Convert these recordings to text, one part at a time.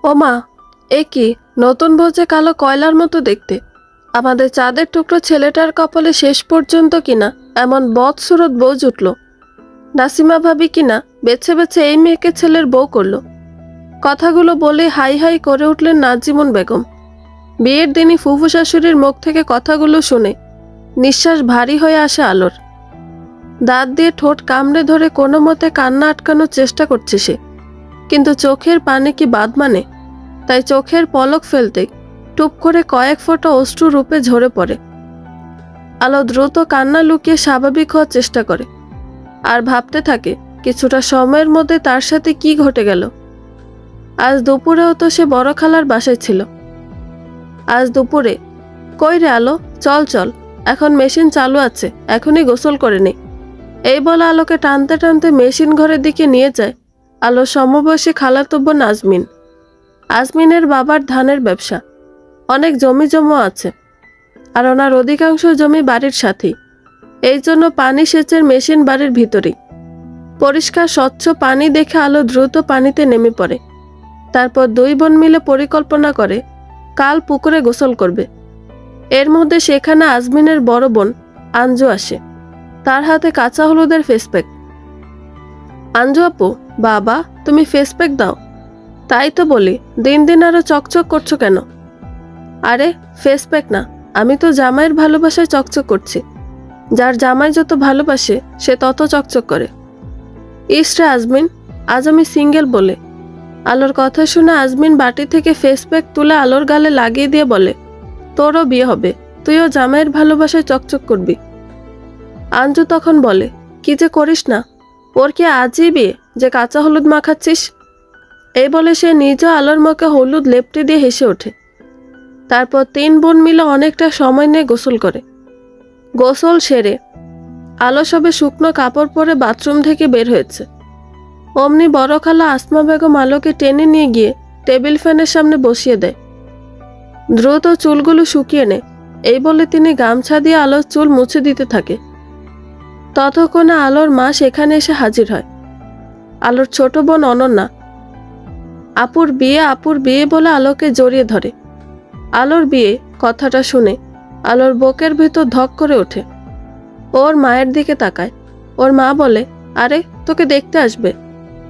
ও মা, এ কি নতুন বউকে কালো কয়লার মতো দেখতে। আমাদের চাঁদের টুকরো ছেলেটার কপালে শেষ পর্যন্ত কিনা এমন বদসুরত বউ জুটল। নাসিমা ভাবি কিনা বেছে বেছে এই মেয়েকে ছেলের বউ করলো। কথাগুলো বলে হাই হাই করে উঠলেন নাজিমুন বেগম। বিয়ের দিনই ফুফু শাশুড়ির মুখ থেকে কথাগুলো শুনে নিঃশ্বাস ভারী হয়ে আসে আলোর। দাঁত দিয়ে ঠোঁট কামড়ে ধরে কোনো মতে কান্না আটকানোর চেষ্টা করছে সে, কিন্তু চোখের পানি কি বাদ মানে? তাই চোখের পলক ফেলতে টুপ করে কয়েক ফোঁটা অশ্রু রূপে ঝরে পড়ে। আলো দ্রুত কান্না লুকিয়ে স্বাভাবিক হওয়ার চেষ্টা করে আর ভাবতে থাকে কিছুটা সময়ের মধ্যে তার সাথে কি ঘটে গেল। আজ দুপুরেও তো সে বড় খালার বাসায় ছিল। আজ দুপুরে কই রে আলো, চল চল, এখন মেশিন চালু আছে, এখনই গোসল করে নে। এই বলে আলোকে টানতে টানতে মেশিন ঘরের দিকে নিয়ে যায় আলোর সমবয়সী খালাতো বোন আজমিন। আজমিনের বাবার ধানের ব্যবসা, অনেক জমি জমা আছে, আর ওনার অধিকাংশ জমি বাড়ির সাথেই। এই জন্য পানি সেচের মেশিন বাড়ির ভিতরেই। পরিষ্কার স্বচ্ছ পানি দেখে আলো দ্রুত পানিতে নেমে পড়ে। তারপর দুই বোন মিলে পরিকল্পনা করে কাল পুকুরে গোসল করবে। এর মধ্যে সেখানে আজমিনের বড় বোন আঞ্জু আসে, তার হাতে কাঁচা হলুদের ফেসপ্যাক। আঞ্জু আপু, বাবা তুমি ফেসপ্যাক দাও। তাই তো বলি, দিন দিন আরো চকচক করছো কেন? আরে ফেসপ্যাক না, আমি তো জামাইয়ের ভালোবাসায় চকচক করছি। যার জামাই যত ভালোবাসে সে তত চকচক করে। ইসরে আজমিন, আজ আমি সিঙ্গেল বলে। আলোর কথা শুনে আজমিন বাটি থেকে ফেসপ্যাক তুলে আলোর গালে লাগিয়ে দিয়ে বলে, তোরও বিয়ে হবে, তুইও জামাইয়ের ভালোবাসায় চকচক করবি। আঞ্জু তখন বলে, কি যে করিস না, ওর কি আজই বিয়ে যে কাঁচা হলুদ মাখাচ্ছিস? এই বলে সে নিজেও আলোর মুখে হলুদ লেপটে দিয়ে হেসে ওঠে। তারপর তিন বোন মিলে অনেকটা সময় নিয়ে গোসল করে। গোসল সেরে আলো সবে শুকনো কাপড় পরে বাথরুম থেকে বের হয়েছে। অমনি বড় খালা আসমা বেগম আলোকে টেনে নিয়ে গিয়ে টেবিল ফ্যানের সামনে বসিয়ে দেয়। দ্রুত চুলগুলো শুকিয়ে নেয়, এই বলে তিনি গামছা দিয়ে আলোর চুল মুছে দিতে থাকে। ততক্ষণে আলোর মা সেখানে এসে হাজির হয়। আলোর ছোট বোন অনন্যা আপুর বিয়ে বলে আলোকে জড়িয়ে ধরে। আলোর বিয়ে কথাটা শুনে আলোর বুকের ভেতর ধক করে ওঠে। ওর মায়ের দিকে তাকায়। ওর মা বলে, আরে তোকে দেখতে আসবে,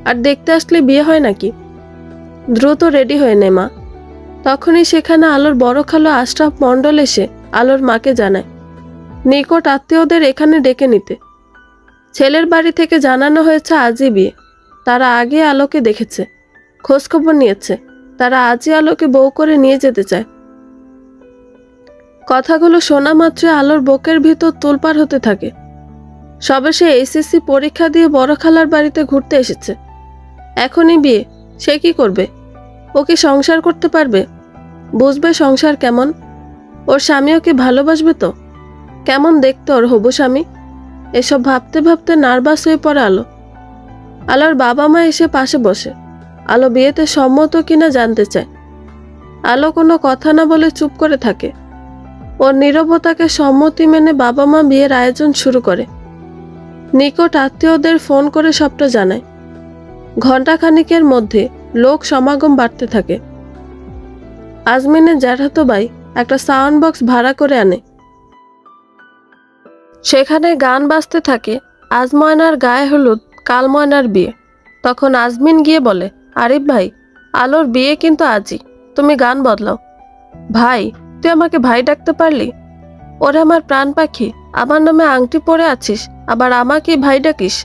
আর দেখতে আসলে বিয়ে হয় নাকি? দ্রুত রেডি হয়ে নে মা। তখনই সেখানে আলোর বড় খালা আশরাফ মণ্ডল এসে আলোর মাকে জানায় নিকট আত্মীয়দের এখানে ডেকে নিতে। ছেলের বাড়ি থেকে জানানো হয়েছে আজই বিয়ে। তারা আগে আলোকে দেখেছে, খোঁজখবর নিয়েছে, তারা আজই আলোকে বউ করে নিয়ে যেতে চায়। কথাগুলো শোনা মাত্রই আলোর বুকের ভিতর তোলপাড় হতে থাকে। সবে সে এসএসসি পরীক্ষা দিয়ে বড় খালার বাড়িতে ঘুরতে এসেছে, এখনই বিয়ে? সে কি করবে? ও কি সংসার করতে পারবে? বুঝবে সংসার কেমন? ওর স্বামীও কি ভালোবাসবে? তো কেমন দেখতে ওর হবু স্বামী? এসব ভাবতে ভাবতে নার্ভাস হয়ে পড়ে আলো। আলোর বাবা মা এসে পাশে বসে আলো বিয়েতে সম্মত কিনা জানতে চায়। আলো কোনো কথা না বলে চুপ করে থাকে। ওর নীরবতাকে সম্মতি মেনে বাবা মা বিয়ের আয়োজন শুরু করে। নিকট আত্মীয়দের ফোন করে সবটা জানায়। ঘণ্টাখানিকের মধ্যে লোক সমাগম বাড়তে থাকে। আজমিনের জ্যাঠাতো ভাই একটা সাউন্ড বক্স ভাড়া করে আনে। সেখানে গান বাজতে থাকে, আজ ময়নার গায়ে হলুদ, কাল ময়নার বিয়ে। তখন আজমিন গিয়ে বলে, আরিফ ভাই, আলোর বিয়ে কিন্তু আজই, তুমি গান বদলাও। ভাই, তুই আমাকে ভাই ডাকতে পারলি? ওরে আমার প্রাণ পাখি, আমার নামে আংটি পরে আছিস, আবার আমাকে ভাই ডাকিস?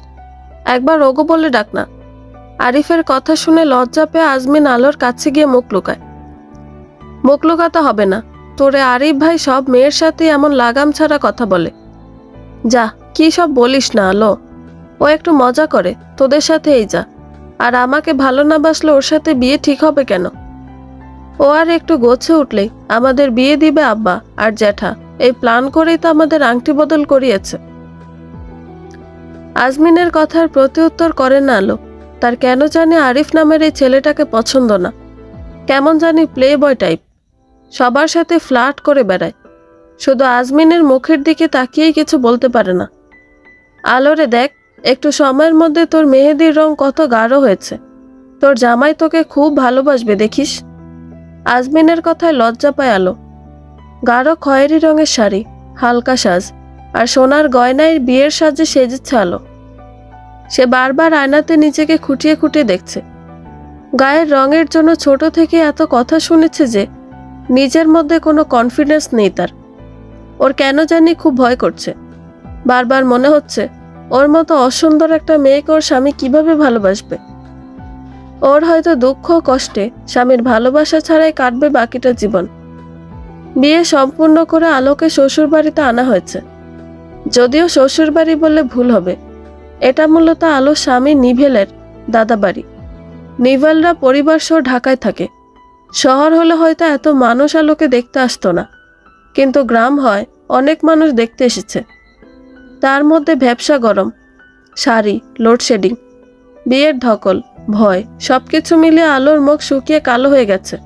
একবার ওগো বলে ডাক না। আরিফের কথা শুনে লজ্জা পেয়ে আজমিন আলোর কাছে গিয়ে মুখ লুকায়। মুখ লুকাতে হবে না, তোরে আরিফ ভাই সব মেয়ের সাথে এমন লাগাম ছাড়া কথা বলে। যা, কি সব বলিস না আলো, ও একটু মজা করে, তোদের সাথেই যা। আর আমাকে ভালো না বাসলে ওর সাথে বিয়ে ঠিক হবে কেন? ও আর একটু গোছে উঠলেই আমাদের বিয়ে দিবে আব্বা আর জ্যাঠা, এই প্ল্যান করেই তো আমাদের আংটি বদল করিয়েছে। আজমিনের কথার প্রত্যুত্তর করে না আলো। তার কেন জানি আরিফ নামের এই ছেলেটাকে পছন্দ না। কেমন জানি প্লে বয় টাইপ, সবার সাথে ফ্লার্ট করে বেড়ায়। শুধু আজমিনের মুখের দিকে তাকিয়েই কিছু বলতে পারে না। আলোরে দেখ, একটু সময়ের মধ্যে তোর মেহেদির রং কত গাঢ় হয়েছে। তোর জামাই তোকে খুব ভালোবাসবে দেখিস। আজমিনের কথায় লজ্জা পায় আলো। গাঢ় খয়েরি রঙের শাড়ি, হালকা সাজ আর সোনার গয়নায় বিয়ের সাজে সেজেছে আলো। সে বারবার আয়নাতে নিজেকে খুঁটিয়ে খুঁটিয়ে দেখছে। গায়ের রঙের জন্য ছোট থেকে এত কথা শুনেছে যে নিজের মধ্যে কোনো কনফিডেন্স নেই তার। ওর কেন জানি খুব ভয় করছে। বারবার মনে হচ্ছে ওর মতো অসুন্দর একটা মেয়েকে ওর স্বামী কিভাবে ভালোবাসবে। ওর হয়তো দুঃখ কষ্টে স্বামীর ভালোবাসা ছাড়াই কাটবে বাকিটা জীবন। বিয়ে সম্পূর্ণ করে আলোকে শ্বশুরবাড়িতে আনা হয়েছে। যদিও শ্বশুরবাড়ি বললে ভুল হবে, এটা মূলত আলোর স্বামী নিভেলের দাদাবাড়ি। নিভেলরা পরিবার সহ ঢাকায় থাকে। শহর হলে হয়তো এত মানুষ আলোকে দেখতে আসতো না, কিন্তু গ্রাম হয় অনেক মানুষ দেখতে এসেছে। তার মধ্যে ভ্যাপসা গরম, শাড়ি, লোডশেডিং, বিয়ের ধকল, ভয় সবকিছু মিলিয়ে আলোর মুখ শুকিয়ে কালো হয়ে গেছে।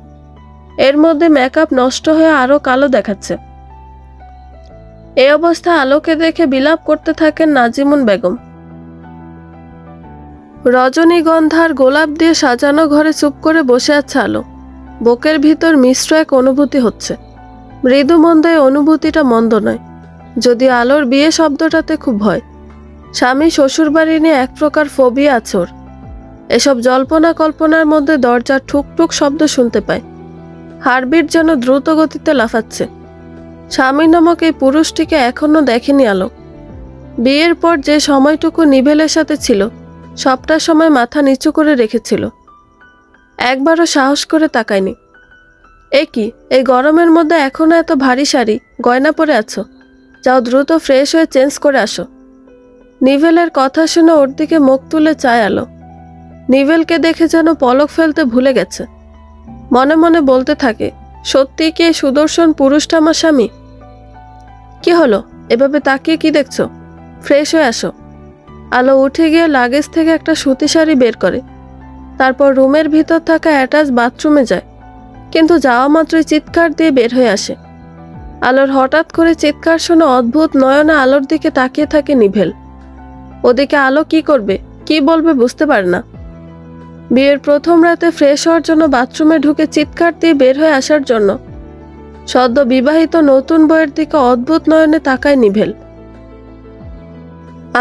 এর মধ্যে মেকআপ নষ্ট হয়ে আরো কালো দেখাচ্ছে। এই অবস্থায় আলোকে দেখে বিলাপ করতে থাকেন নাজিমুন বেগম। রজনীগন্ধার গোলাপ দিয়ে সাজানো ঘরে চুপ করে বসে আছে আলো। বুকের ভিতর মিশ্র এক অনুভূতি হচ্ছে। মৃদু মন্দ এই অনুভূতিটা মন্দ নয়, যদিও আলোর বিয়ে শব্দটাতে খুব ভয়। স্বামী শ্বশুরবাড়ি নিয়ে এক প্রকার ফোবিয়া আছে ওর। এসব জল্পনা কল্পনার মধ্যে দরজার ঠুকঠুক শব্দ শুনতে পায়। হার্টবিট যেন দ্রুত গতিতে লাফাচ্ছে। স্বামী নামক এই পুরুষটিকে এখনো দেখেনি আলো। বিয়ের পর যে সময়টুকু নিভেলের সাথে ছিল সবটা সময় মাথা নিচু করে রেখেছিল। একবারও সাহস করে তাকায়নি। কি এই গরমের মধ্যে এখনো এত ভারী শাড়ি গয়না পরে আছো? যাও দ্রুত ফ্রেশ হয়ে চেঞ্জ করে আসো। নিভেলের কথা শুনে ওর দিকে মুখ তুলে চায় আলো। নিভেলকে দেখে যেন পলক ফেলতে ভুলে গেছে। মনে মনে বলতে থাকে, সত্যি কি এই সুদর্শন পুরুষটা আমার স্বামী? কি হলো, এভাবে তাকিয়ে কি দেখছো? ফ্রেশ হয়ে আসো। আলো উঠে গিয়ে লাগেজ থেকে একটা সুতি শাড়ি বের করে। তারপর রুমের ভিতর থাকা অ্যাটাচ বাথরুমে যায়, কিন্তু যাওয়া মাত্রই চিৎকার দিয়ে বের হয়ে আসে। আলোর হঠাৎ করে চিৎকার শুনে অদ্ভুত নয়নে আলোর দিকে তাকিয়ে থাকে নিভেল। ওদিকে আলো কি করবে, কি বলবে বুঝতে পারে না। বিয়ের প্রথম রাতে ফ্রেশ হওয়ার জন্য বাথরুমে ঢুকে চিৎকার দিয়ে বের হয়ে আসার জন্য সদ্য বিবাহিত নতুন বউয়ের দিকে অদ্ভুত নয়নে তাকায় নিভেল।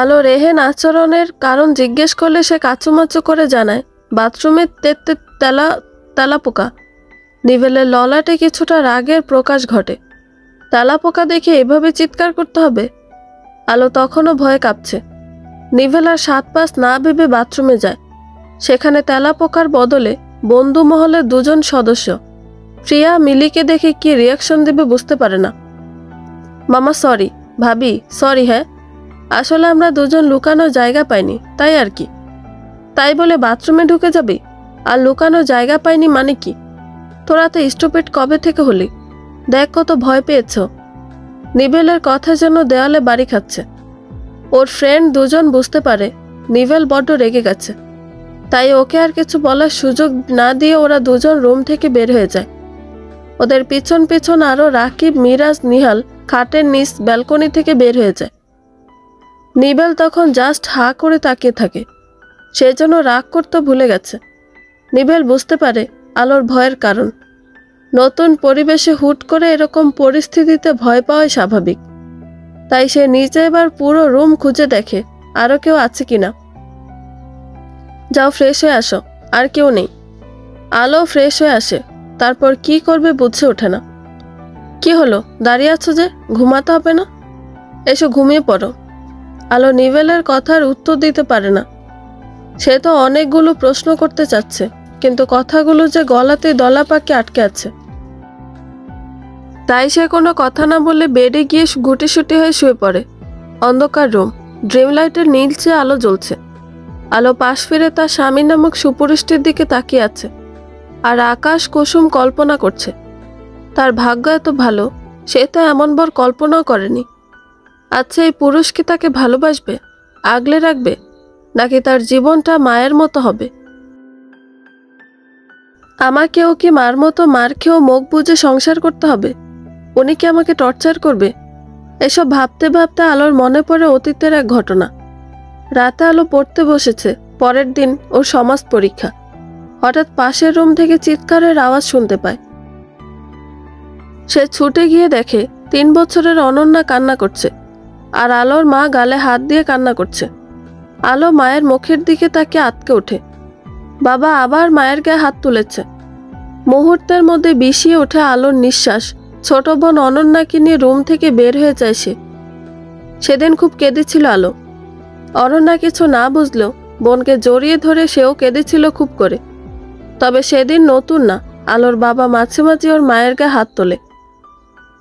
আলো রেহেন আচরণের কারণ জিজ্ঞেস করলে সে কাচুমাচু করে জানায় বাথরুমে তেলাপোকা। নিভেলের ললাটে কিছুটা রাগের প্রকাশ ঘটে। তেলাপোকা দেখে এভাবে চিৎকার করতে হবে? আলো তখনও ভয়ে কাঁপছে। নিভেল আর 7 পাঁচ না ভেবে বাথরুমে যায়। সেখানে তেলাপোকার বদলে বন্ধু মহলের 2 জন সদস্য। প্রিয়া মিলিকে দেখে কি রিয়াকশন দেবে বুঝতে পারে না। মামা সরি, ভাবি সরি। হ্যাঁ, আসলে আমরা 2 জন লুকানোর জায়গা পাইনি, তাই আর কি। তাই বলে বাথরুমে ঢুকে যাবি? আর লুকানোর জায়গা পাইনি মানে কি? তোরা তো স্টুপিড কবে থেকে হলি? দেখ কত ভয় পেয়েছ। নিভেলের কথা যেন দেওয়ালে বাড়ি খাচ্ছে। ওর ফ্রেন্ড 2 জন বুঝতে পারে নিভেল বড্ড রেগে গেছে, তাই ওকে আর কিছু বলার সুযোগ না দিয়ে ওরা 2 জন রুম থেকে বের হয়ে যায়। ওদের পিছন পিছন আরও রাকিব, মিরাজ, নিহাল খাটের নিচ ব্যালকনি থেকে বের হয়ে যায়। নিভেল তখন জাস্ট হা করে তাকিয়ে থাকে। সে যেন রাগ করতে ভুলে গেছে। নিভেল বুঝতে পারে আলোর ভয়ের কারণ। নতুন পরিবেশে হুট করে এরকম পরিস্থিতিতে ভয় পাওয়াই স্বাভাবিক। তাই সে নিজে এবার পুরো রুম খুঁজে দেখে আরও কেউ আছে কিনা। যাও ফ্রেশ হয়ে আসো, আর কেউ নেই। আলো ফ্রেশ হয়ে আসে, তারপর কি করবে বুঝে ওঠে না। কি হলো, দাঁড়িয়ে আছো যে? ঘুমাতে হবে না? এসো ঘুমিয়ে পড়ো। আলো নিভেলের কথার উত্তর দিতে পারে না। সে তো অনেকগুলো প্রশ্ন করতে চাচ্ছে, কিন্তু কথাগুলো যে গলাতে দলা পাকে আটকে আছে। তাই সে কোনো কথা না বলে বেডে গিয়ে গুটিসুটি হয়ে শুয়ে পড়ে। অন্ধকার রুম, ড্রিম লাইটের নীলচে আলো জ্বলছে। আলো পাশ ফিরে তার স্বামী নামক সুপুরুষটির দিকে তাকিয়ে আছে আর আকাশ কুসুম কল্পনা করছে। তার ভাগ্য এত ভালো, সে তো এমন বর কল্পনাও করেনি। আচ্ছা, এই পুরুষ কি তাকে ভালোবাসবে, আগলে রাখবে, নাকি তার জীবনটা মায়ের মতো হবে? আমাকেও কি মার মতো মার খেয়েও মুখ বুজে সংসার করতে হবে? উনি কি আমাকে টর্চার করবে? এসব ভাবতে ভাবতে আলোর মনে পড়ে অতীতের এক ঘটনা। রাতে আলো পড়তে বসেছে। পরের দিন ওর সমাজ পরীক্ষা। হঠাৎ পাশের রুম থেকে চিৎকারের আওয়াজ শুনতে পায়। সে ছুটে গিয়ে দেখে 3 বছরের অনন্যা কান্না করছে, আর আলোর মা গালে হাত দিয়ে কান্না করছে। আলো মায়ের মুখের দিকে তাকে আটকে ওঠে। বাবা আবার মায়ের গায়ে হাত তুলেছে। মুহূর্তের মধ্যে বিষিয়ে ওঠে আলোর নিঃশ্বাস। ছোট বোন অনন্যাকে নিয়ে রুম থেকে বের হয়ে যায় সে। সেদিন খুব কেঁদেছিল আলো। অনন্যা কিছু না বুঝলেও বোনকে জড়িয়ে ধরে সেও কেঁদেছিল খুব করে। তবে সেদিন নতুন না, আলোর বাবা মাঝে মাঝে ওর মায়ের গায়ে হাত তোলে।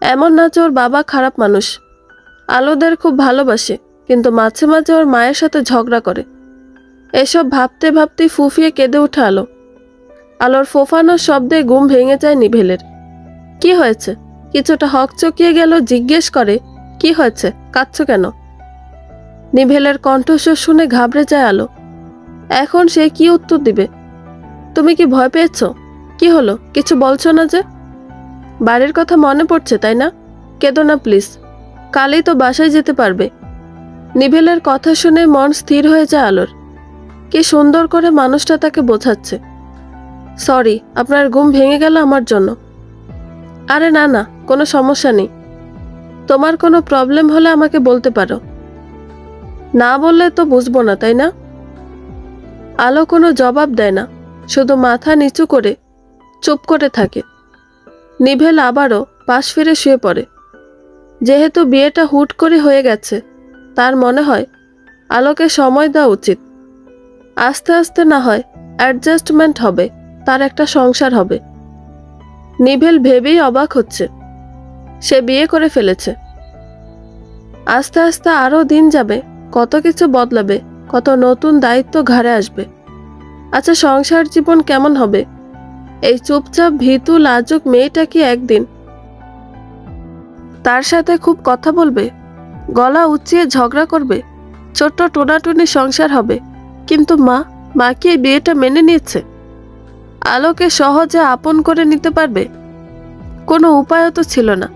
এমন না যে ওর বাবা খারাপ মানুষ, আলোদের খুব ভালোবাসে, কিন্তু মাঝে মাঝে ওর মায়ের সাথে ঝগড়া করে। এসব ভাবতে ভাবতেই ফুফিয়ে কেঁদে ওঠে আলো। আলোর ফোফানোর শব্দে ঘুম ভেঙে যায় নিভেলের। কি হয়েছে? কিছুটা হকচকিয়ে গেল, জিজ্ঞেস করে, কি হয়েছে, কাঁদছো কেন? নিভেলের কণ্ঠস্বর শুনে ঘাবড়ে যায় আলো। এখন সে কি উত্তর দিবে? তুমি কি ভয় পেয়েছ? কি হলো, কিছু বলছো না যে? বাড়ির কথা মনে পড়ছে তাই না? কেঁদো না প্লিজ, কালই তো বাসায় যেতে পারবে। নিভেলের কথা শুনে মন স্থির হয়ে যায় আলোর। কি সুন্দর করে মানুষটা তাকে বোঝাচ্ছে। সরি, আপনার ঘুম ভেঙে গেল আমার জন্য। আরে না না, কোনো সমস্যা নেই। তোমার কোনো প্রবলেম হলে আমাকে বলতে পারো। না বললে তো বুঝবো না, তাই না? আলো কোনো জবাব দেয় না, শুধু মাথা নিচু করে চুপ করে থাকে। নিভেল আবারও পাশ ফিরে শুয়ে পড়ে। যেহেতু বিয়েটা হুট করে হয়ে গেছে, তার মনে হয় আলোকে সময় দেওয়া উচিত। আস্তে আস্তে না হয় অ্যাডজাস্টমেন্ট হবে, তার একটা সংসার হবে। নিভেল ভেবেই অবাক হচ্ছে, সে বিয়ে করে ফেলেছে। আস্তে আস্তে আরও দিন যাবে, কত কিছু বদলাবে, কত নতুন দায়িত্ব ঘাড়ে আসবে। আচ্ছা, সংসার জীবন কেমন হবে? এই চুপচাপ ভীতু লাজুক মেয়েটা কি একদিন তার সাথে খুব কথা বলবে, গলা উঁচিয়ে ঝগড়া করবে, ছোট্ট টোনাটুনি সংসার হবে? কিন্তু মা কি এই বিয়েটা মেনে নিয়েছে? আলোকে সহজে আপন করে নিতে পারবে? কোনো উপায়ও তো ছিল না।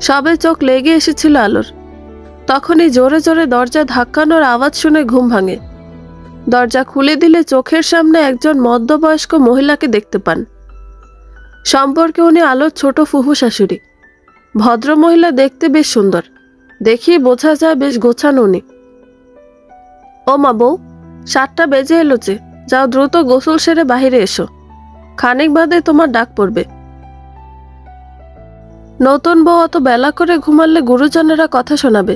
সবে চোখ লেগে এসেছিল আলোর। তখনই জোরে জোরে দরজা ধাক্কানোর আওয়াজ শুনে ঘুম ভাঙে। দরজা খুলে দিলে চোখের সামনে একজন মধ্যবয়স্ক মহিলাকে দেখতে পান। সম্পর্কে উনি আলোর ছোট ফুফু শাশুড়ি। ভদ্রমহিলা দেখতে বেশ সুন্দর, দেখেই বোঝা যায় বেশ গোছানো উনি। ও মা বউ, 7টা বেজে এলো যে, যাও দ্রুত গোসল সেরে বাহিরে এসো, খানিক বাদে তোমার ডাক পড়বে। নতুন বউ অত বেলা করে ঘুমালে গুরুজনেরা কথা শোনাবে।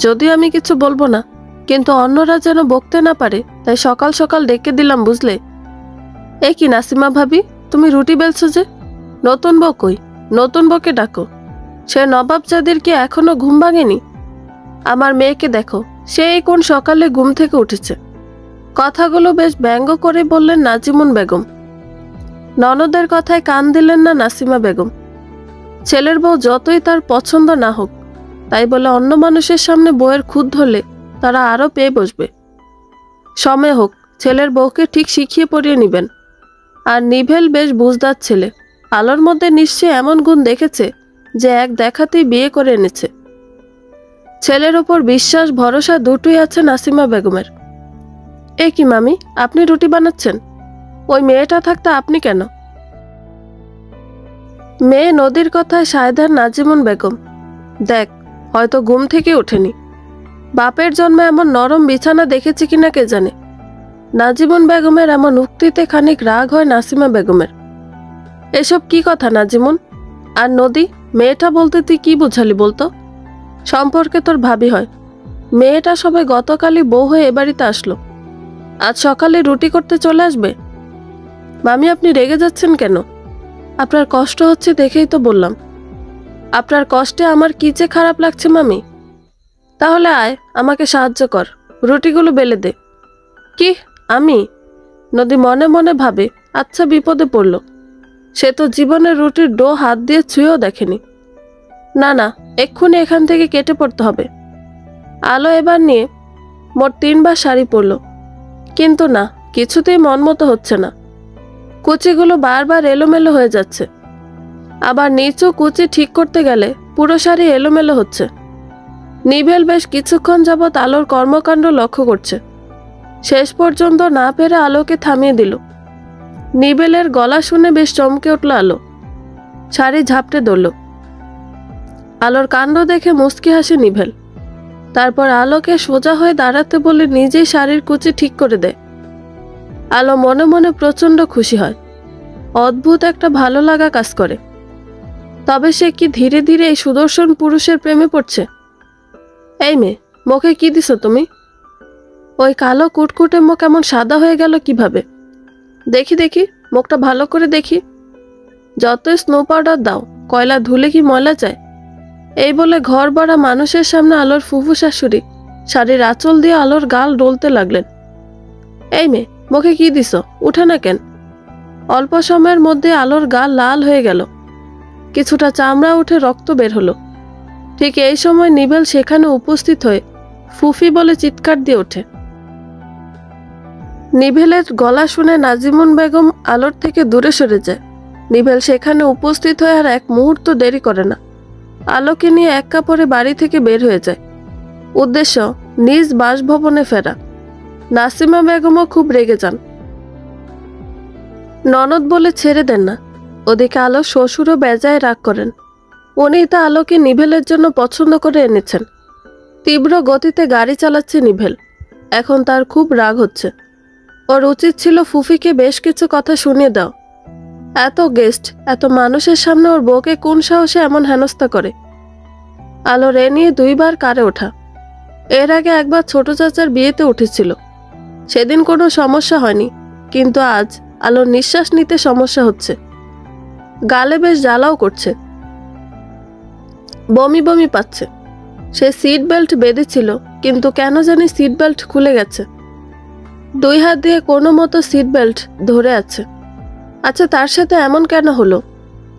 যদিও আমি কিছু বলবো না, কিন্তু অন্যরা যেন বকতে না পারে, তাই সকাল সকাল ডেকে দিলাম, বুঝলে? এ কি নাসিমা ভাবি, তুমি রুটি বেলছো যে? নতুন বউ কই? নতুন বউকে ডাকো। সে নবাবজাদের কি এখনো ঘুম ভাঙেনি? আমার মেয়েকে দেখো, সেই কোন সকালে ঘুম থেকে উঠেছে। কথাগুলো বেশ ব্যঙ্গ করে বললেন নাজিমুন বেগম। ননদের কথায় কান দিলেন না নাসিমা বেগম। ছেলের বউ যতই তার পছন্দ না হোক, তাই বলে অন্য মানুষের সামনে বউয়ের খুঁত ধরলে তারা আরও পেয়ে বসবে। সময় হোক, ছেলের বউকে ঠিক শিখিয়ে পড়িয়ে নিবেন। আর নিভেল বেশ বুঝদার ছেলে, আলোর মধ্যে নিশ্চয়ই এমন গুণ দেখেছে যে এক দেখাতেই বিয়ে করে এনেছে। ছেলের ওপর বিশ্বাস ভরসা দুটোই আছে নাসিমা বেগমের। এ কি মামি, আপনি রুটি বানাচ্ছেন? ওই মেয়েটা থাকতে আপনি কেন? মেয়ে নদীর কথায় সায়দার নাজিমুন বেগম। দেখ, হয়তো ঘুম থেকে ওঠেনি। বাপের জন্মে এমন নরম বিছানা দেখেছি কিনা কে জানে। নাজিমুন বেগমের এমন উক্তিতে খানিক রাগ হয় নাসিমা বেগমের। এসব কি কথা নাজিমুন? আর নদী, মেয়েটা বলতে তুই কি বুঝালি বলতো? সম্পর্কে তোর ভাবি হয়। মেয়েটা সবে গতকালই বউ হয়ে এ বাড়িতে আসলো, আজ সকালে রুটি করতে চলে আসবে। মামি, আপনি রেগে যাচ্ছেন কেন? আপনার কষ্ট হচ্ছে দেখেই তো বললাম। আপনার কষ্টে আমার কি যে খারাপ লাগছে মামি। তাহলে আয়, আমাকে সাহায্য কর, রুটিগুলো বেলে দে। কি আমি? নদী মনে মনে ভাবে, আচ্ছা বিপদে পড়ল। সে তো জীবনে রুটির ডো হাত দিয়ে ছুঁয়েও দেখেনি। না না, এক্ষুনি এখান থেকে কেটে পড়তে হবে। আলো এবার নিয়ে মোট 3বার শাড়ি পরল, কিন্তু না, কিছুতেই মন মতো হচ্ছে না। কুচিগুলো বারবার এলোমেলো হয়ে যাচ্ছে। আবার নিচু কুচি ঠিক করতে গেলে পুরো শাড়ি এলোমেলো হচ্ছে। নিভেল বেশ কিছুক্ষণ যাবৎ আলোর কর্মকাণ্ড লক্ষ্য করছে। শেষ পর্যন্ত না পেরে আলোকে থামিয়ে দিল। নিবেলের গলা শুনে বেশ চমকে উঠল আলো। শাড়ি ঝাপটে ধরল। আলোর কাণ্ড দেখে মুচকি হাসে নিভেল। তারপর আলোকে সোজা হয়ে দাঁড়াতে বলে নিজেই শাড়ির কুচি ঠিক করে দেয়। আলো মনে মনে প্রচণ্ড খুশি হয়। অদ্ভুত একটা ভালো লাগা কাজ করে। তবে সে কি ধীরে ধীরে এই সুদর্শন পুরুষের প্রেমে পড়ছে? এই মেয়ে, মুখে কি দিছ তুমি? ওই কালো কুটকুটে মুখ এমন সাদা হয়ে গেল কিভাবে? দেখি দেখি, মুখটা ভালো করে দেখি। যত স্নো পাউডার দাও, কয়লা ধুলে কি ময়লা যায়? এই বলে ঘর ভরা মানুষের সামনে আলোর ফুফু শাশুড়ি শাড়ির আঁচল দিয়ে আলোর গাল ডলতে লাগলেন। এই মেয়ে, মুখে কি দিছ? উঠে না কেন? অল্প সময়ের মধ্যে আলোর গাল লাল হয়ে গেল। কিছুটা চামড়া উঠে রক্ত বের হলো। ঠিক এই সময় নিবেল সেখানে উপস্থিত হয়ে ফুফি বলে চিৎকার দিয়ে ওঠে। নিভেলের গলা শুনে নাজিমুন বেগম আলোর থেকে দূরে সরে যায়। নিভেল সেখানে উপস্থিত হয়ে আর এক মুহূর্ত দেরি করে না। আলোকে নিয়ে এক কাপড়ে বাড়ি থেকে বের হয়ে যায়। উদ্দেশ্য নিজ বাসভবনে ফেরা। নাসিমা বেগমও খুব রেগে যান। ননদ বলে ছেড়ে দেন না। ওদিকে আলো শ্বশুরও বেজায় রাগ করেন। উনি তা আলোকে নিভেলের জন্য পছন্দ করে এনেছেন। তীব্র গতিতে গাড়ি চালাচ্ছে নিভেল। এখন তার খুব রাগ হচ্ছে। ওর উচিত ছিল ফুফিকে বেশ কিছু কথা শুনিয়ে দাও। এত গেস্ট, এত মানুষের সামনে ওর বউকে কোন সাহসে এমন হেনস্থা করে? আলোর এ নিয়ে 2 বার কারে ওঠা। এর আগে একবার ছোট চাচার বিয়েতে উঠেছিল। সেদিন কোনো সমস্যা হয়নি, কিন্তু আজ আলোর নিঃশ্বাস নিতে সমস্যা হচ্ছে। গালে বেশ জ্বালাও করছে। বমি বমি পাচ্ছে। সে সিট বেল্ট বেঁধেছিল, কিন্তু কেন জানি সিট বেল্ট খুলে গেছে। 2 হাত দিয়ে কোনো মতো সিট বেল্ট ধরে আছে। আচ্ছা, তার সাথে এমন কেন হলো?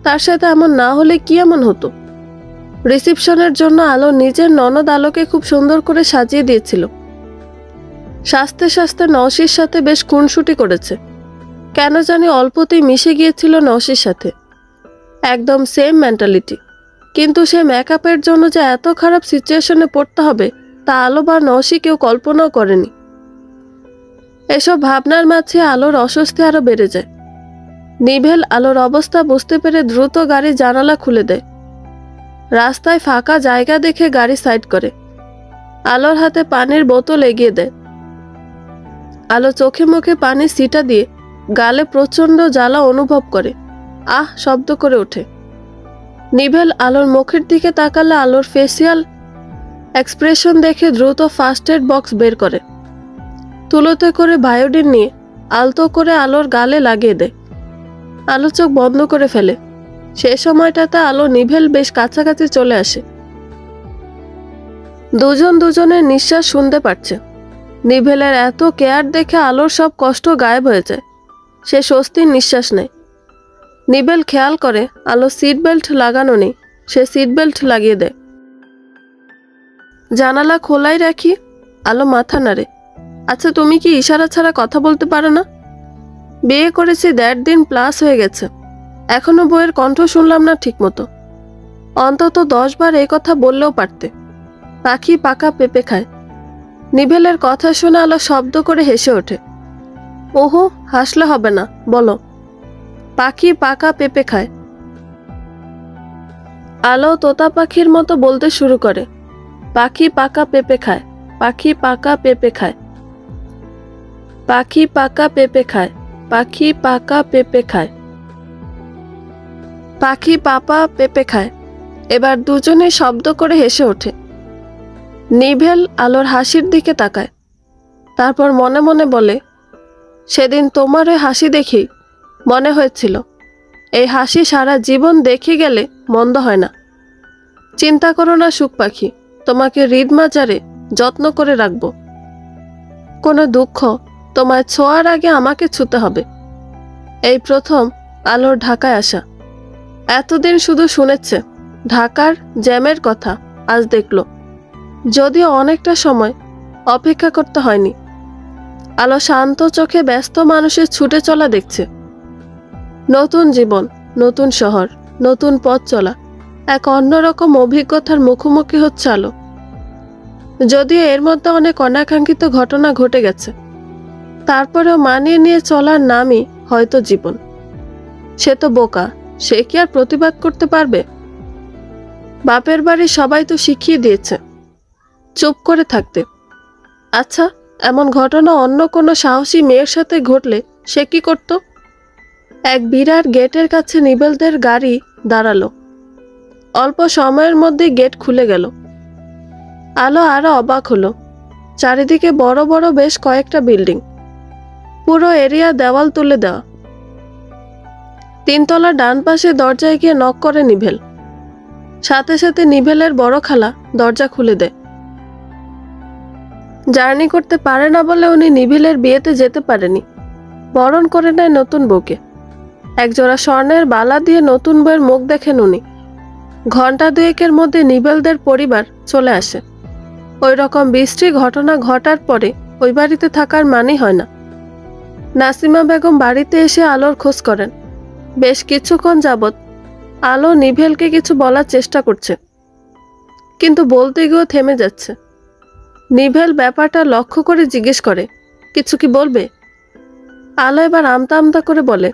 তার সাথে এমন না হলে কি এমন হতো? রিসেপশনের জন্য আলো নিজের ননদ আলোকে খুব সুন্দর করে সাজিয়ে দিয়েছিল। সাজতে সাজতে নওশির সাথে বেশ খুনসুটি করেছে। কেন জানি অল্পতেই মিশে গিয়েছিল নওশির সাথে। একদম সেম মেন্টালিটি। কিন্তু সে মেকআপের জন্য যে এত খারাপ সিচুয়েশনে পড়তে হবে তা আলো বা নওশি কেউ কল্পনাও করেনি। এসব ভাবনার মাঝে আলোর অস্বস্তি আরো বেড়ে যায়। নিভেল আলোর অবস্থা বুঝতে পেরে দ্রুত গাড়ি জানালা খুলে দেয়। রাস্তায় ফাঁকা জায়গা দেখে গাড়ি সাইড করে। আলোর হাতে পানির বোতল এগিয়ে দেয়। আলো চোখে মুখে পানি ছিটা দিয়ে গালে প্রচণ্ড জ্বালা অনুভব করে। আহ শব্দ করে ওঠে। নিভেল আলোর মুখের দিকে তাকালে আলোর ফেসিয়াল এক্সপ্রেশন দেখে দ্রুত ফার্স্ট এড বক্স বের করে। তুলোতে করে বায়োডিন নিয়ে আলতো করে আলোর গালে লাগিয়ে দেয়। আলো চোখ বন্ধ করে ফেলে। সে সময়টাতে আলো নিভেল বেশ কাছাকাছি চলে আসে। দুজন দুজনের নিঃশ্বাস শুনতে পারছে। নিভেলের এত কেয়ার দেখে আলোর সব কষ্ট গায়েব হয়ে যায়। সে স্বস্তির নিঃশ্বাস নেয়। নিভেল খেয়াল করে আলো সিট বেল্ট লাগানো নেই। সে সিট বেল্ট লাগিয়ে দেয়। জানালা খোলাই রাখি। আলো মাথা নাড়ে। আচ্ছা, তুমি কি ইশারা ছাড়া কথা বলতে পারো না? বিয়ে করেছি 1.5 দিন প্লাস হয়ে গেছে, এখনো বইয়ের কণ্ঠ শুনলাম না ঠিক মতো। অন্তত 10 বার এই কথা বললেও পারতে। পাখি পাকা পেঁপে খায়। নিভেলের কথা শুনে আলো শব্দ করে হেসে ওঠে। ওহো, হাসলে হবে না, বলো। পাখি পাকা পেঁপে খায়। আলো তোতা পাখির মতো বলতে শুরু করে। পাখি পাকা পেঁপে খায়, পাখি পাকা পেঁপে খায়, পাখি পাকা পেঁপে খায়, পাখি পাকা পেঁপে খায়, পাখি পাপা পেঁপে খায়। এবার দুজনে শব্দ করে হেসে ওঠে। নিভেল আলোর হাসির দিকে তাকায়। তারপর মনে মনে বলে, সেদিন তোমার ওই হাসি দেখেই মনে হয়েছিল এই হাসি সারা জীবন দেখে গেলে মন্দ হয় না। চিন্তা করো না সুখ পাখি, তোমাকে হৃদমাজারে যত্ন করে রাখব। কোনো দুঃখ তোমায় ছোঁয়ার আগে আমাকে ছুতে হবে। এই প্রথম আলোর ঢাকায় আসা। এতদিন শুধু শুনেছে ঢাকার জ্যামের কথা, আজ দেখল। যদিও অনেকটা সময় অপেক্ষা করতে হয়নি। আলো শান্ত চোখে ব্যস্ত মানুষের ছুটে চলা দেখছে। নতুন জীবন, নতুন শহর, নতুন পথ চলা, এক অন্যরকম অভিজ্ঞতার মুখোমুখি হচ্ছে আলো। যদিও এর মধ্যে অনেক অনাকাঙ্ক্ষিত ঘটনা ঘটে গেছে, তারপরেও মানিয়ে নিয়ে চলার নামই হয়তো জীবন। সে তো বোকা, সে কি আর প্রতিবাদ করতে পারবে? বাপের বাড়ির সবাই তো শিখিয়ে দিয়েছে চুপ করে থাকতে। আচ্ছা, এমন ঘটনা অন্য কোনো সাহসী মেয়ের সাথে ঘটলে সে কি করত? এক বিরাট গেটের কাছে নিবেলদের গাড়ি দাঁড়ালো। অল্প সময়ের মধ্যে গেট খুলে গেল। আলো আরো অবাক হলো। চারিদিকে বড় বড় বেশ কয়েকটা বিল্ডিং, পুরো এরিয়া দেওয়াল তুলে দেওয়া। 3 তলা ডান পাশে দরজায় গিয়ে নক করে নিভেল। সাথে সাথে নিভেলের বড় খালা দরজা খুলে দেয়। জার্নি করতে পারে না বলে উনি নিভেলের বিয়েতে যেতে পারেনি। বরণ করে নেয় নতুন বউকে। একজোড়া স্বর্ণের বালা দিয়ে নতুন বউয়ের মুখ দেখেন উনি। ঘন্টা 2-এর মধ্যে নিভেলদের পরিবার চলে আসে। ওই রকম বিশ্রী ঘটনা ঘটার পরে ওই বাড়িতে থাকার মানেই হয় না। নাসিমা বেগম বাড়িতে এসে আলোর খোঁজ করেন। বেশ কিছুক্ষণ যাবৎ আলো নিভেলকে কিছু বলার চেষ্টা করছে, কিন্তু বলতে গিয়েও থেমে যাচ্ছে। নিভেল ব্যাপারটা লক্ষ্য করে জিজ্ঞেস করে, কিছু কি বলবে? আলো এবার আমতা আমতা করে বলে,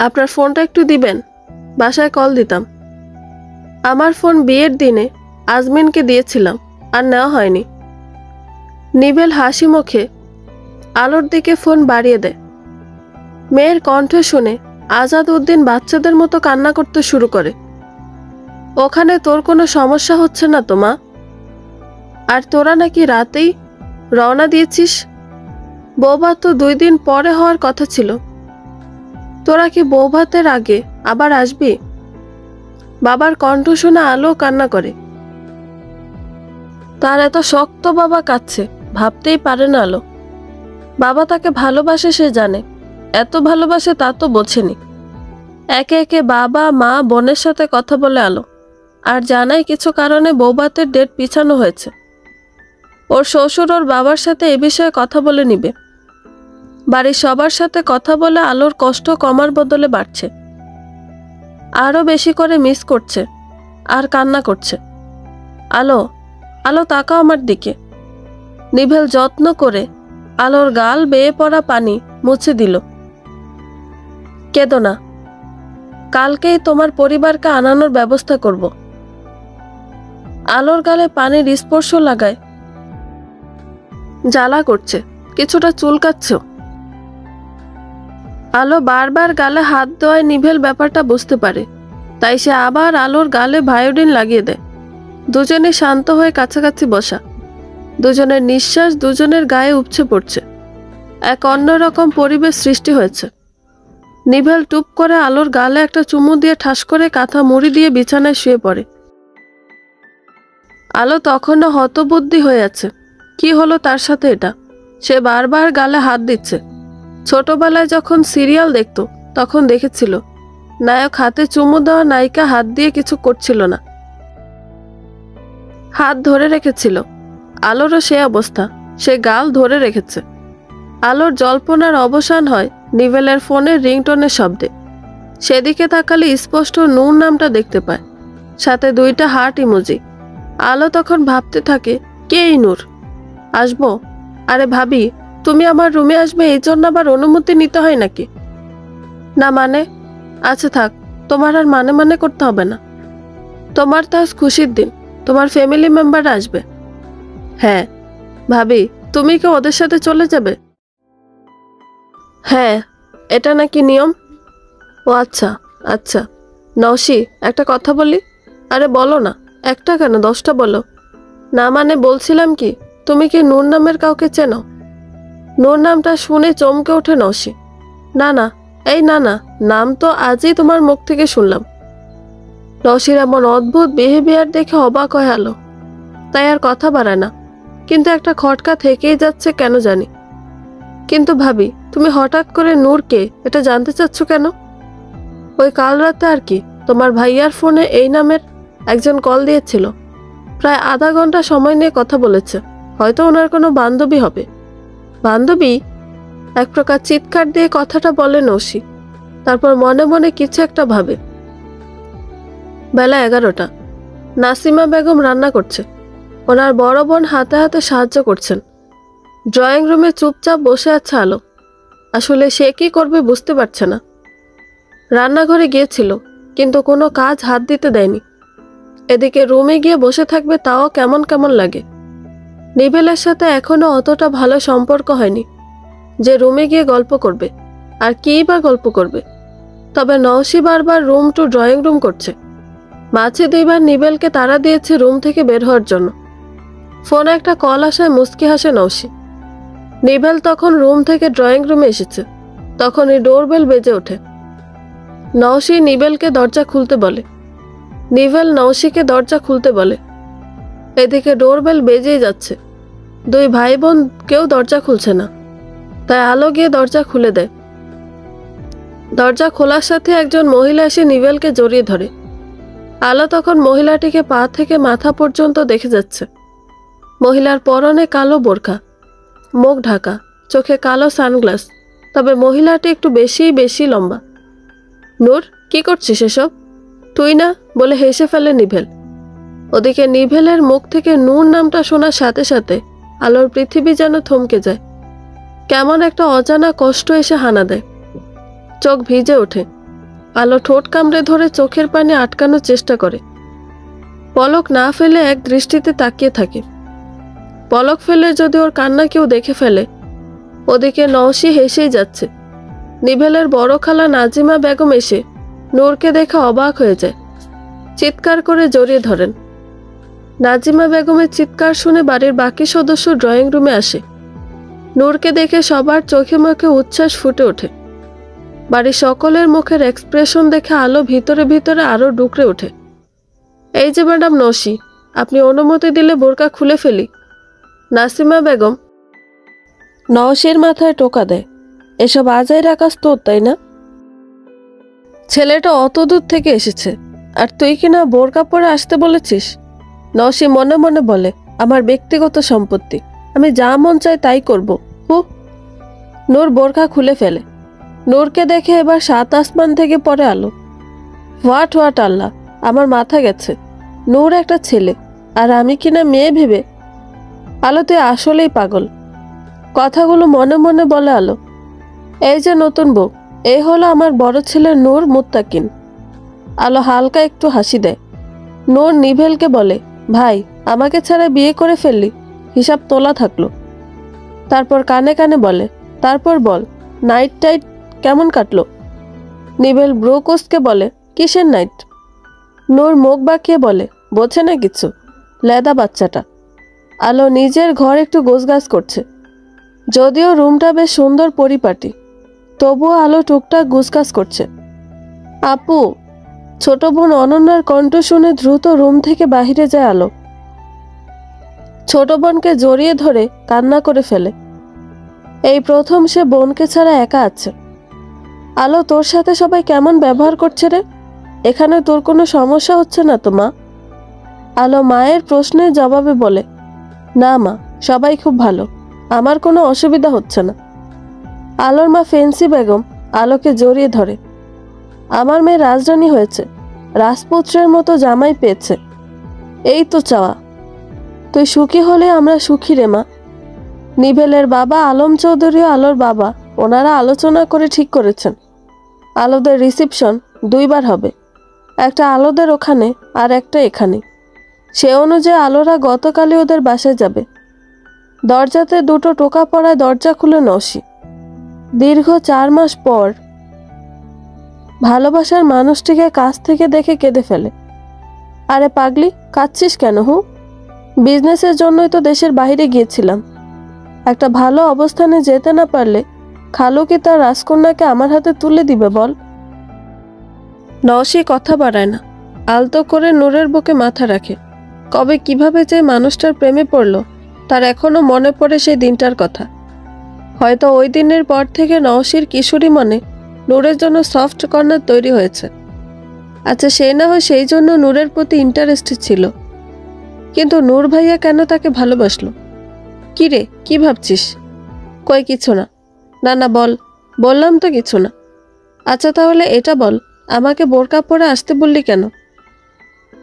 আপনার ফোনটা একটু দিবেন, বাসায় কল দিতাম। আমার ফোন বিয়ের দিনে আজমিনকে দিয়েছিলাম, আর নেওয়া হয়নি। নিভেল হাসি মুখে আলোর দিকে ফোন বাড়িয়ে দেয়। মেয়ের কণ্ঠ শুনে আজাদ উদ্দিন বাচ্চাদের মতো কান্না করতে শুরু করে। ওখানে তোর কোনো সমস্যা হচ্ছে না তো মা? আর তোরা নাকি রাতেই রওনা দিয়েছিস? বৌভাত তো 2 দিন পরে হওয়ার কথা ছিল। তোরা কি বৌভাতের আগে আবার আসবি? বাবার কণ্ঠ শুনে আলো কান্না করে। তার এত শক্ত বাবা কাঁদছে ভাবতেই পারে না আলো। বাবা তাকে ভালোবাসে সে জানে, এত ভালোবাসে তা তো বোঝেনি। একে একে বাবা মা বোনের সাথে কথা বলে আলো, আর জানাই কিছু কারণে বৌভাতের ডেট পিছানো হয়েছে। ওর শ্বশুর ওর বাবার সাথে এ বিষয়ে কথা বলে নিবে। বাড়ির সবার সাথে কথা বলে আলোর কষ্ট কমার বদলে বাড়ছে। আরো বেশি করে মিস করছে আর কান্না করছে। আলো, আলো তাকাও আমার দিকে। নিভেল যত্ন করে আলোর গাল বেয়ে পড়া পানি মুছে দিল। কেঁদো না, কালকেই তোমার পরিবারকে আনানোর ব্যবস্থা করব। আলোর গালে পানির স্পর্শ লাগায় জ্বালা করছে, কিছুটা চুলকাচ্ছ। আলো বারবার গালে হাত দেওয়ায় নিভেল ব্যাপারটা বুঝতে পারে, তাই সে আবার আলোর গালে ভায়োডিন লাগিয়ে দেয়। দুজনে শান্ত হয়ে কাছাকাছি বসা। দুজনের নিঃশ্বাস দুজনের গায়ে উপচে পড়ছে। এক অন্যরকম পরিবেশ সৃষ্টি হয়েছে। নিভেল টুপ করে আলোর গালে একটা চুমু দিয়ে ঠাস করে কাঁথা মুড়ি দিয়ে বিছানায় শুয়ে পড়ে। আলো তখনও হতবুদ্ধি হয়ে আছে। কি হলো তার সাথে এটা? সে বারবার গালে হাত দিচ্ছে। ছোটবেলায় যখন সিরিয়াল দেখতো তখন দেখেছিল নায়ক হাতে চুমু দেওয়া নায়িকা হাত দিয়ে কিছু করছিল না, হাত ধরে রেখেছিল। আলোরও সে অবস্থা, সে গাল ধরে রেখেছে। আলোর জল্পনার অবসান হয় নিভেলের ফোনের রিংটোনের শব্দে। সেদিকে তাকালে স্পষ্ট নূর নামটা দেখতে পায়, সাথে 2টা হার্ট ইমোজি। আলো তখন ভাবতে থাকে, কে এই নূর? আসবো? আরে ভাবি, তুমি আমার রুমে আসবে এই জন্য আবার অনুমতি নিতে হয় নাকি? না মানে? আচ্ছা থাক, তোমার আর মানে মানে করতে হবে না। তোমার তো আজ খুশির দিন, তোমার ফ্যামিলি মেম্বার আসবে। হ্যাঁ ভাবি, তুমি কি ওদের সাথে চলে যাবে? হ্যাঁ, এটা নাকি নিয়ম? ও আচ্ছা আচ্ছা। নওশি, একটা কথা বলি। আরে বলো না, একটা কেন 10টা বলো। না মানে বলছিলাম কি, তুমি কি নূর নামের কাউকে চেনো? নূর নামটা শুনে চমকে ওঠে নওশি। না না, এই না না, নাম তো আজই তোমার মুখ থেকে শুনলাম। নওশির এমন অদ্ভুত বিহেভিয়ার দেখে অবাক হয়ে আলো, তাই আর কথা বাড়ায় না। কিন্তু একটা খটকা থেকেই যাচ্ছে কেন জানি। কিন্তু ভাবি, তুমি হঠাৎ করে নূরকে এটা জানতে চাচ্ছ কেন? ওই কাল রাতে আর কি, তোমার ভাইয়ার ফোনে এই নামের একজন কল দিয়েছিল। প্রায় আধা ঘন্টা সময় নিয়ে কথা বলেছে। হয়তো ওনার কোনো বান্ধবী হবে। বান্ধবী? এক প্রকার চিৎকার দিয়ে কথাটা বলে নওশি। তারপর মনে মনে কিছু একটা ভাবে। বেলা 11টা। নাসিমা বেগম রান্না করছে। ওনার বড় বোন হাতে হাতে সাহায্য করছেন। ড্রয়িং রুমে চুপচাপ বসে আছে আলো। আসলে সে কি করবে বুঝতে পারছে না। রান্নাঘরে গিয়েছিল, কিন্তু কোনো কাজ হাত দিতে দেয়নি। এদিকে রুমে গিয়ে বসে থাকবে তাও কেমন কেমন লাগে। নিভেলের সাথে এখনো অতটা ভালো সম্পর্ক হয়নি যে রুমে গিয়ে গল্প করবে। আর কী বা গল্প করবে? তবে নওশী বারবার রুম টু ড্রয়িং রুম করছে। মাঝে 2বার নিবেলকে তাড়া দিয়েছে রুম থেকে বের হওয়ার জন্য। ফোনে একটা কল আসায় মুচকি হাসে নওশী। নিবেল তখন রুম থেকে ড্রয়িং রুমে এসেছে। তখনই ডোরবেল বেজে ওঠে। নওশী নিবেলকে দরজা খুলতে বলে। নিবেল নওশীকে দরজা খুলতে বলে। এদিকে ডোরবেল বেজেই যাচ্ছে। 2 ভাই বোন কেউ দরজা খুলছে না, তাই আলো গিয়ে দরজা খুলে দেয়। দরজা খোলার সাথে একজন মহিলা এসে নিবেলকে জড়িয়ে ধরে। আলো তখন মহিলাটিকে পা থেকে মাথা পর্যন্ত দেখে যাচ্ছে। মহিলার পরনে কালো বোরকা, মুখ ঢাকা, চোখে কালো সানগ্লাস, তবে মহিলাটি একটু বেশি লম্বা। নূর, কি করছিস এসব? তুই না, বলে হেসে ফেলে নিভেল। ওদিকে নিভেলের মুখ থেকে নূর নামটা শোনার সাথে সাথে আলোর পৃথিবী যেন থমকে যায়। কেমন একটা অজানা কষ্ট এসে হানা দেয়। চোখ ভিজে ওঠে। আলো ঠোঁট কামড়ে ধরে চোখের পানি আটকানোর চেষ্টা করে। পলক না ফেলে এক দৃষ্টিতে তাকিয়ে থাকে। পলক ফেলে যদি ওর কান্না কেউ দেখে ফেলে। ওদিকে নওশী হেসেই যাচ্ছে। নিভেলের বড় খালা নাজিমা বেগম এসে নূরকে দেখে অবাক হয়ে যায়। চিৎকার করে জড়িয়ে ধরেন। নাজিমা বেগমের চিৎকার শুনে বাড়ির বাকি সদস্য ড্রয়িং রুমে আসে। নূরকে দেখে সবার চোখে মুখে উচ্ছ্বাস ফুটে ওঠে। বাড়ির সকলের মুখের এক্সপ্রেশন দেখে আলো ভিতরে ভিতরে আরো ডুকরে ওঠে। এই যে ম্যাডাম নওশী, আপনি অনুমতি দিলে বোরকা খুলে ফেলি। নাসিমা বেগম নওশীর মাথায় টোকা দেয়। এসব আজাইরা কাজ তোর, তাই না? ছেলেটা অত দূর থেকে এসেছে, আর তুই কিনা বোরকা পরে আসতে বলেছিস? নওশী মনে মনে বলে, আমার ব্যক্তিগত সম্পত্তি, আমি যা মন চাই তাই করব। হু। নূর বোরকা খুলে ফেলে। নূরকে দেখে এবার 7 আসমান থেকে পড়ে আলো। হোয়াট আল্লাহ, আমার মাথা গেছে। নূর একটা ছেলে, আর আমি কিনা মেয়ে ভেবে। আলো, তুই আসলেই পাগল। কথাগুলো মনে মনে বলে আলো। এই যে নতুন বউ, এই হলো আমার বড় ছেলে নূর মুত্তাকিন। আলো হালকা একটু হাসি দেয়। নূর নিভেলকে বলে, ভাই, আমাকে ছাড়া বিয়ে করে ফেললি, হিসাব তোলা থাকলো। তারপর কানে কানে বলে, তারপর বল, নাইট টাইট কেমন কাটলো? নিভেল ব্রোকোসকে বলে, কিসের নাইট? নূর মুখ বাঁকিয়ে বলে, বোঝে না কিছু, লেদা বাচ্চাটা। আলো নিজের ঘর একটু গোছগাছ করছে। যদিও রুমটা বেশ সুন্দর পরিপাটি, তবুও আলো টুকটাক গোছগাছ করছে। আপু, ছোট বোন অনন্যার কণ্ঠ শুনে দ্রুত রুম থেকে বাহিরে যায় আলো। ছোট বোনকে জড়িয়ে ধরে কান্না করে ফেলে। এই প্রথম সে বোনকে ছাড়া একা আছে। আলো, তোর সাথে সবাই কেমন ব্যবহার করছে রে? এখানে তোর কোনো সমস্যা হচ্ছে না তো মা? আলো মায়ের প্রশ্নের জবাবে বলে, না মা, সবাই খুব ভালো, আমার কোনো অসুবিধা হচ্ছে না। আলোর মা ফেন্সি বেগম আলোকে জড়িয়ে ধরে। আমার মেয়ে রাজরানী হয়েছে, রাজপুত্রের মতো জামাই পেয়েছে, এই তো চাওয়া। তুই সুখী হলে আমরা সুখী রে মা। নিভেলের বাবা আলম চৌধুরীও আলোর বাবা, ওনারা আলোচনা করে ঠিক করেছেন আলোদের রিসিপশন 2বার হবে, একটা আলোদের ওখানে আর একটা এখানে। সে অনুযায়ী আলোরা গতকালই ওদের বাসায় যাবে। দরজাতে 2টো টোকা পড়ায় দরজা খুলে নওশী। দীর্ঘ 4 মাস পর ভালোবাসার মানুষটিকে কাছ থেকে দেখে কেঁদে ফেলে। আরে পাগলি, কাঁদছিস কেন? বিজনেসের জন্যই তো দেশের বাইরে গিয়েছিলাম। একটা ভালো অবস্থানে যেতে না পারলে খালু কি তার রাজকন্যাকে আমার হাতে তুলে দিবে বল? নওশী কথা বাড়ায় না, আলতো করে নূরের বুকে মাথা রাখে। কবে কিভাবে যে মানুষটার প্রেমে পড়ল তার এখনো মনে পড়ে সেই দিনটার কথা। হয়তো ওই দিনের পর থেকে নওশীর কিশোরী মনে নূরের জন্য সফট কর্নার তৈরি হয়েছে। আচ্ছা, সে না হয় সেই জন্য নূরের প্রতি ইন্টারেস্টেড ছিল, কিন্তু নূর ভাইয়া কেন তাকে ভালোবাসলো? কি রে, কি ভাবছিস? কই কিছু না। না না, বল। বললাম তো কিছু না। আচ্ছা তাহলে এটা বল, আমাকে বোরকা পরে আসতে বললি কেন?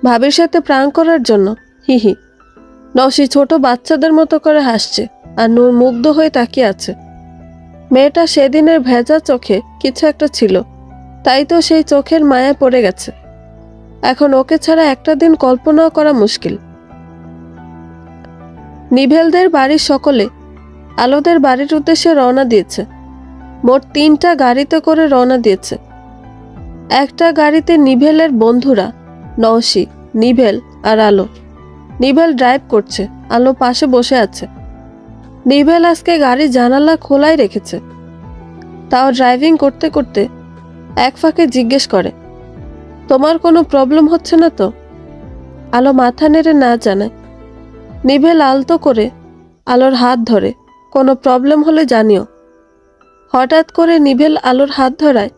ভাবির সাথে প্রাণ করার জন্য। হি হি। নওশী ছোট বাচ্চাদের মতো করে হাসছে, আর নূর মুগ্ধ হয়ে তাকিয়ে আছে। মেয়েটা সেদিনের ভেজা চোখে কিছু একটা ছিল, তাই তো সেই চোখের মায়ায় পড়ে গেছে। এখন ওকে ছাড়া একটা দিন কল্পনাও করা মুশকিল। নিভেলদের বাড়ির সকলে আলোদের বাড়ির উদ্দেশ্যে রওনা দিয়েছে। মোট 3টা গাড়িতে করে রওনা দিয়েছে। একটা গাড়িতে নিভেলের বন্ধুরা নওশি, নিভেল আর আলো। নিভেল ড্রাইভ করছে, আলো পাশে বসে আছে। নিভেল আজকে গাড়ির জানালা খোলাই রেখেছে। তাও ড্রাইভিং করতে করতে এক ফাঁকে জিজ্ঞেস করে, তোমার কোনো প্রবলেম হচ্ছে না তো? আলো মাথা নেড়ে না জানায়। নিভেল আলতো করে আলোর হাত ধরে, কোনো প্রবলেম হলে জানিও। হঠাৎ করে নিভেল আলোর হাত ধরায়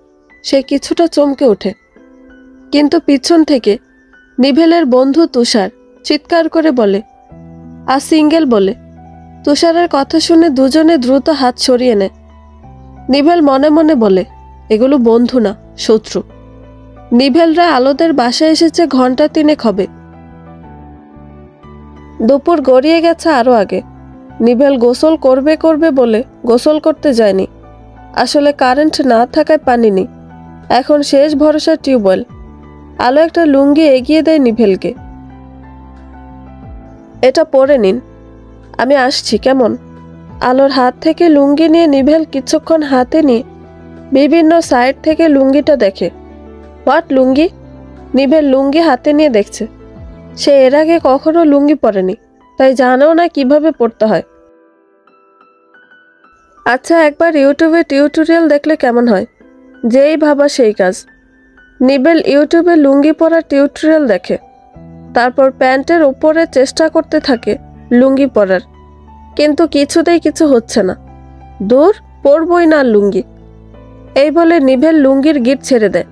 সে কিছুটা চমকে ওঠে, কিন্তু পিছন থেকে নিভেলের বন্ধু তুষার চিৎকার করে বলে, আর সিঙ্গেল বলে। তুষারের কথা শুনে দুজনে দ্রুত হাত সরিয়ে নেয়। নিভেল মনে মনে বলে, এগুলো বন্ধু না, শত্রু। নিভেলরা আলোদের বাসায় এসেছে ঘন্টা 3 হবে। দুপুর গড়িয়ে গেছে আরো আগে। নিভেল গোসল করবে বলে গোসল করতে যায়নি। আসলে কারেন্ট না থাকায় পানি নেই। এখন শেষ ভরসা টিউবওয়েল। আলো একটা লুঙ্গি এগিয়ে দেয় নিভেলকে। এটা পরে নিন, আমি আসছি কেমন? আলোর হাত থেকে লুঙ্গি নিয়ে নিভেল কিছুক্ষণ হাতে নিয়ে বিভিন্ন সাইড থেকে লুঙ্গিটা দেখে। What lungi? নিভেল লুঙ্গি হাতে নিয়ে দেখছে। সে এর আগে কখনো লুঙ্গি পরেনি, তাই জানেও না কিভাবে পরতে হয়। আচ্ছা, একবার ইউটিউবে টিউটোরিয়াল দেখলে কেমন হয়? যেই ভাবা সেই কাজ। নিভেল ইউটিউবে লুঙ্গি পরার টিউটোরিয়াল দেখে, তারপর প্যান্টের উপরে চেষ্টা করতে থাকে লুঙ্গি পরার, কিন্তু কিছুতেই কিছু হচ্ছে না। দূর, পরবই না লুঙ্গি, এই বলে নিভেল লুঙ্গির গিট ছেড়ে দেয়।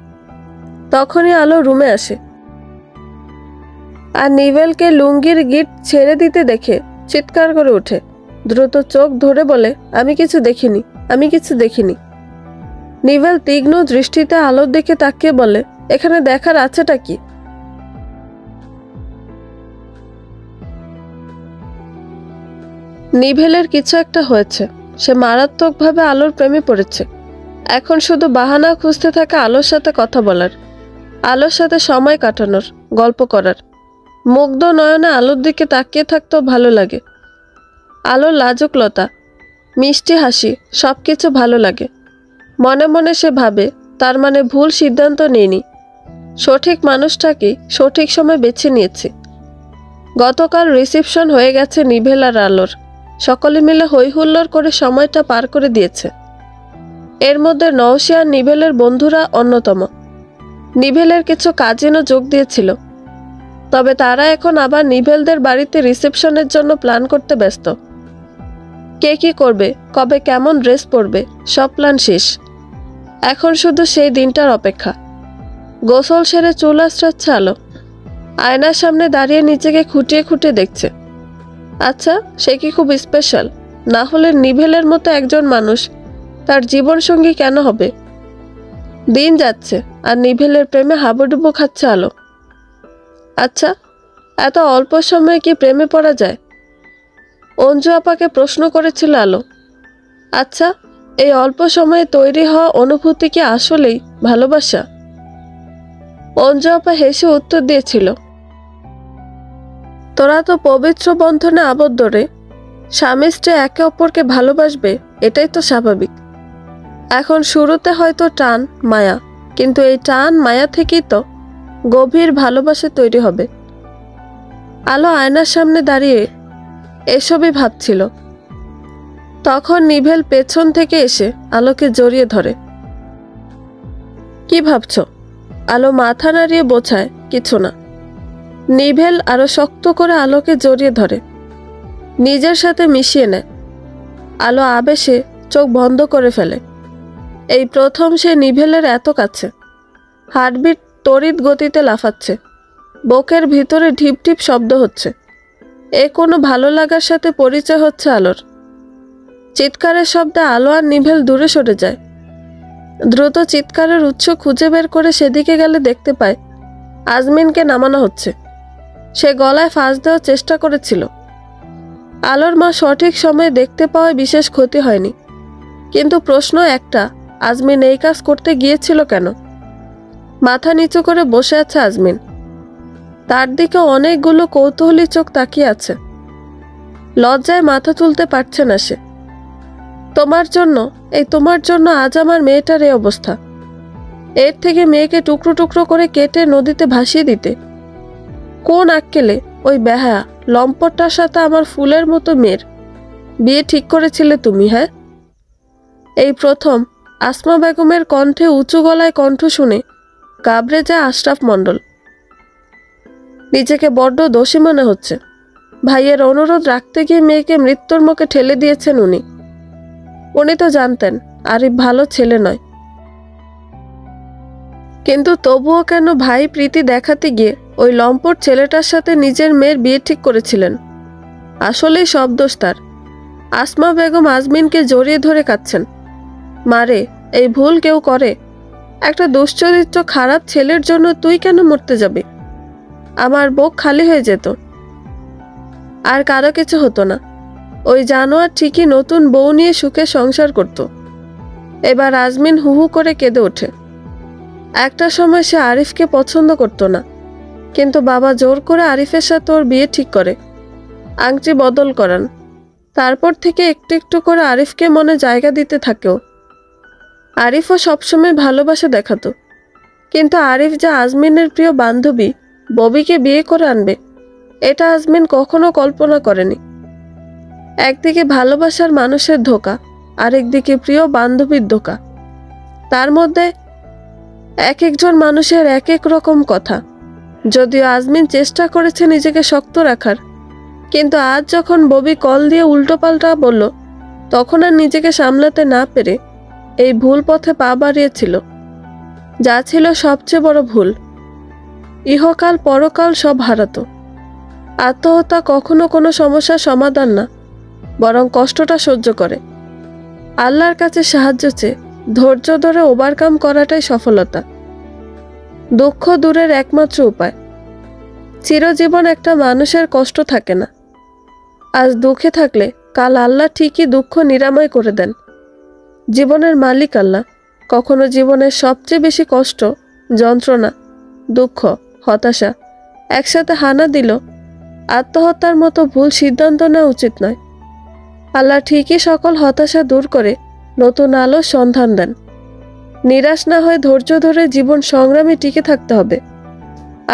তখনই আলো রুমে আসে আর নিভেলকে লুঙ্গির গিট ছেড়ে দিতে দেখে চিৎকার করে ওঠে। দ্রুত চোখ ধরে বলে, আমি কিছু দেখিনি। নিভেল তীক্ষ্ণ দৃষ্টিতে আলোর দিকে তাকিয়ে বলে, এখানে দেখার আছেটা কি? নিভেলের কিছু একটা হয়েছে। সে মারাত্মকভাবে আলোর প্রেমে পড়েছে। এখন শুধু বাহানা খুঁজতে থাকে আলোর সাথে কথা বলার, আলোর সাথে সময় কাটানোর, গল্প করার। মুগ্ধ নয়নে আলোর দিকে তাকিয়ে থাকতেও ভালো লাগে। আলোর লাজুকলতা, মিষ্টি হাসি সবকিছু ভালো লাগে। মনে মনে সে ভাবে, তার মানে ভুল সিদ্ধান্ত নেয়নি, সঠিক মানুষটাকে সঠিক সময় বেছে নিয়েছে। গতকাল রিসেপশন হয়ে গেছে নিভেল আর আলোর। সকলে মিলে হই হুল্লোড় করে সময়টা পার করে দিয়েছে। এর মধ্যে নওশি আর নিভেলের বন্ধুরা অন্যতম। নিভেলের কিছু কাজিনও যোগ দিয়েছিল, তবে তারা এখন আবার নিভেলদের বাড়িতে রিসেপশনের জন্য প্ল্যান করতে ব্যস্ত। কে কি করবে, কবে কেমন ড্রেস পরবে, সব প্ল্যান শেষ। এখন শুধু সেই দিনটার অপেক্ষা। গোসল সেরে চুল আঁচড়াচ্ছে আলো। আয়নার সামনে দাঁড়িয়ে নিজেকে খুঁটিয়ে খুঁটিয়ে দেখছে। আচ্ছা, সে কি খুব স্পেশাল? না হলে নিভেলের মতো একজন মানুষ তার জীবনসঙ্গী কেন হবে? দিন যাচ্ছে আর নিভেলের প্রেমে হাবুডুবু খাচ্ছে আলো। আচ্ছা, এত অল্প সময়ে কি প্রেমে পড়া যায়? অঞ্জু আপাকে প্রশ্ন করেছিল আলো। আচ্ছা, এই অল্প সময়ে তৈরি হওয়া অনুভূতি কি আসলেই ভালোবাসা? অঞ্জু আপা হেসে উত্তর দিয়েছিল, তোরা তো পবিত্র বন্ধনে আবদ্ধ রে। স্বামী স্ত্রী একে অপরকে ভালোবাসবে, এটাই তো স্বাভাবিক। এখন শুরুতে হয়তো টান মায়া, কিন্তু এই টান মায়া থেকেই তো গভীর ভালোবাসা তৈরি হবে। আলো আয়নার সামনে দাঁড়িয়ে এসবই ভাবছিল। তখন নিভেল পেছন থেকে এসে আলোকে জড়িয়ে ধরে। কি ভাবছ? আলো মাথা নাড়িয়ে বোঝায়, কিছু না। নিভেল আরো শক্ত করে আলোকে জড়িয়ে ধরে, নিজের সাথে মিশিয়ে নেয়। আলো আবেশে চোখ বন্ধ করে ফেলে। এই প্রথম সে নিভেলের এত কাছে। হার্টবিট তড়িৎ গতিতে লাফাচ্ছে, বুকের ভিতরে ঢিপ ঢিপ শব্দ হচ্ছে। এ কোনো ভালো লাগার সাথে পরিচয় হচ্ছে আলোর। চিৎকারের শব্দে আলো আর নিভেল দূরে সরে যায়। দ্রুত চিৎকারের উৎস খুঁজে বের করে সেদিকে গেলে দেখতে পায় আজমিনকে নামানো হচ্ছে। সে গলায় ফাঁস দেওয়ার চেষ্টা করেছিল। আলোর মা সঠিক সময়ে দেখতে পাওয়ায় বিশেষ ক্ষতি হয়নি। কিন্তু প্রশ্ন একটা, আজমিন এই কাজ করতে গিয়েছিল কেন? মাথা নিচু করে বসে আছে আজমিন। তার দিকে অনেকগুলো কৌতূহলী চোখ তাকিয়ে আছে। লজ্জায় মাথা তুলতে পারছে না সে। তোমার জন্য আজ আমার মেয়েটার এই অবস্থা। এর থেকে মেয়েকে টুকরো টুকরো করে কেটে নদীতে ভাসিয়ে দিতে। কোন আক্কেলে ওই বেহায়া লম্পটটার সাথে আমার ফুলের মতো মেয়ের বিয়ে ঠিক করেছিলে তুমি? হ্যাঁ, এই প্রথম আসমা বেগমের কণ্ঠে উঁচু গলায় কণ্ঠ শুনে ঘাবড়ে যায় আশরাফ মণ্ডল। নিজেকে বড্ড দোষী মনে হচ্ছে। ভাইয়ের অনুরোধ রাখতে গিয়ে মেয়েকে মৃত্যুর মুখে ঠেলে দিয়েছেন উনি তো জানতেন আরিফ ভালো ছেলে নয়, কিন্তু তবুও কেন ভাই প্রীতি দেখাতে গিয়ে ওই লম্পট ছেলেটার সাথে নিজের মেয়ের বিয়ে ঠিক করেছিলেন? আসলেই সব দোষ তার। আসমা বেগম আজমিনকে জড়িয়ে ধরে কাঁদছেন। মারে, এই ভুল কেউ করে? একটা দুশ্চরিত্র খারাপ ছেলের জন্য তুই কেন মরতে যাবি? আমার বুক খালি হয়ে যেত। আর কারো কিছু হতো না। ওই জানোয়ার ঠিকই নতুন বউ নিয়ে সুখে সংসার করত। এবার আজমিন হু হু করে কেঁদে ওঠে। একটা সময় সে আরিফকে পছন্দ করত না, কিন্তু বাবা জোর করে আরিফের সাথে ওর বিয়ে ঠিক করে, আংটি বদল করান। তারপর থেকে একটু একটু করে আরিফকে মনে জায়গা দিতে থাকেও। আরিফও সবসময় ভালোবাসা দেখাতো, কিন্তু আরিফ যা আজমিনের প্রিয় বান্ধবী ববিকে বিয়ে করে আনবে, এটা আজমিন কখনো কল্পনা করেনি। একদিকে ভালোবাসার মানুষের ধোঁকা, আরেকদিকে প্রিয় বান্ধবীর ধোঁকা। তার মধ্যে এক একজন মানুষের এক এক রকম কথা। যদিও আজমিন চেষ্টা করেছে নিজেকে শক্ত রাখার, কিন্তু আজ যখন ববি কল দিয়ে উল্টোপাল্টা বলল, তখন আর নিজেকে সামলাতে না পেরে এই ভুল পথে পা বাড়িয়েছিল, যা ছিল সবচেয়ে বড় ভুল। ইহকাল পরকাল সব হারাতো। আত্মহত্যা কখনো কোনো সমস্যার সমাধান না, বরং কষ্টটা সহ্য করে আল্লাহর কাছে সাহায্য চেয়ে ধৈর্য ধরে ওভারকাম করাটাই সফলতা। দুঃখ দূরের একমাত্র উপায়। চিরজীবন একটা মানুষের কষ্ট থাকে না। আজ দুঃখে থাকলে কাল আল্লাহ ঠিকই দুঃখ নিরাময় করে দেন। জীবনের মালিক আল্লাহ। কখনো জীবনের সবচেয়ে বেশি কষ্ট, যন্ত্রণা, দুঃখ, হতাশা একসাথে হানা দিল, আত্মহত্যার মতো ভুল সিদ্ধান্ত নেওয়া উচিত নয়। আল্লাহ ঠিকই সকল হতাশা দূর করে নতুন আলোর সন্ধান দেন। নিরাশ না হয়ে ধৈর্য ধরে জীবন সংগ্রামে টিকে থাকতে হবে।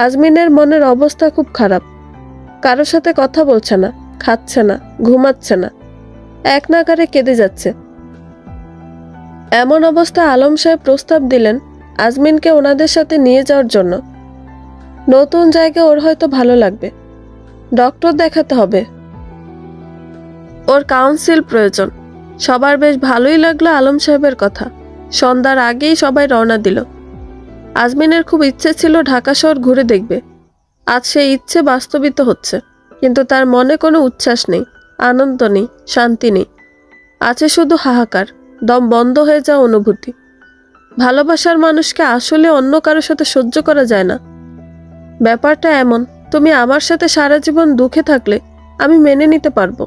আজমিনের মনের অবস্থা খুব খারাপ। কারো সাথে কথা বলছে না, খাচ্ছে না, ঘুমাচ্ছে না, এক নাগারে কেঁদে যাচ্ছে। এমন অবস্থায় আলম সাহেব প্রস্তাব দিলেন আজমিনকে ওনাদের সাথে নিয়ে যাওয়ার জন্য। নতুন জায়গা ওর হয়তো ভালো লাগবে। ডক্টর দেখাতে হবে, ওর কাউন্সিল প্রয়োজন। সবার বেশ ভালোই লাগলো আলম সাহেবের কথা। সন্ধ্যার আগেই সবাই রওনা দিল। আজমিনের খুব ইচ্ছে ছিল ঢাকা শহর ঘুরে দেখবে। আজ সেই ইচ্ছে বাস্তবিত হচ্ছে, কিন্তু তার মনে কোনো উচ্ছ্বাস নেই, আনন্দ নেই, শান্তি নেই। আছে শুধু হাহাকার, দম বন্ধ হয়ে যাওয়া অনুভূতি। ভালোবাসার মানুষকে আসলে অন্য কারোর সাথে সহ্য করা যায় না। ব্যাপারটা এমন, তুমি আমার সাথে সারা জীবন দুঃখে থাকলে আমি মেনে নিতে পারবো,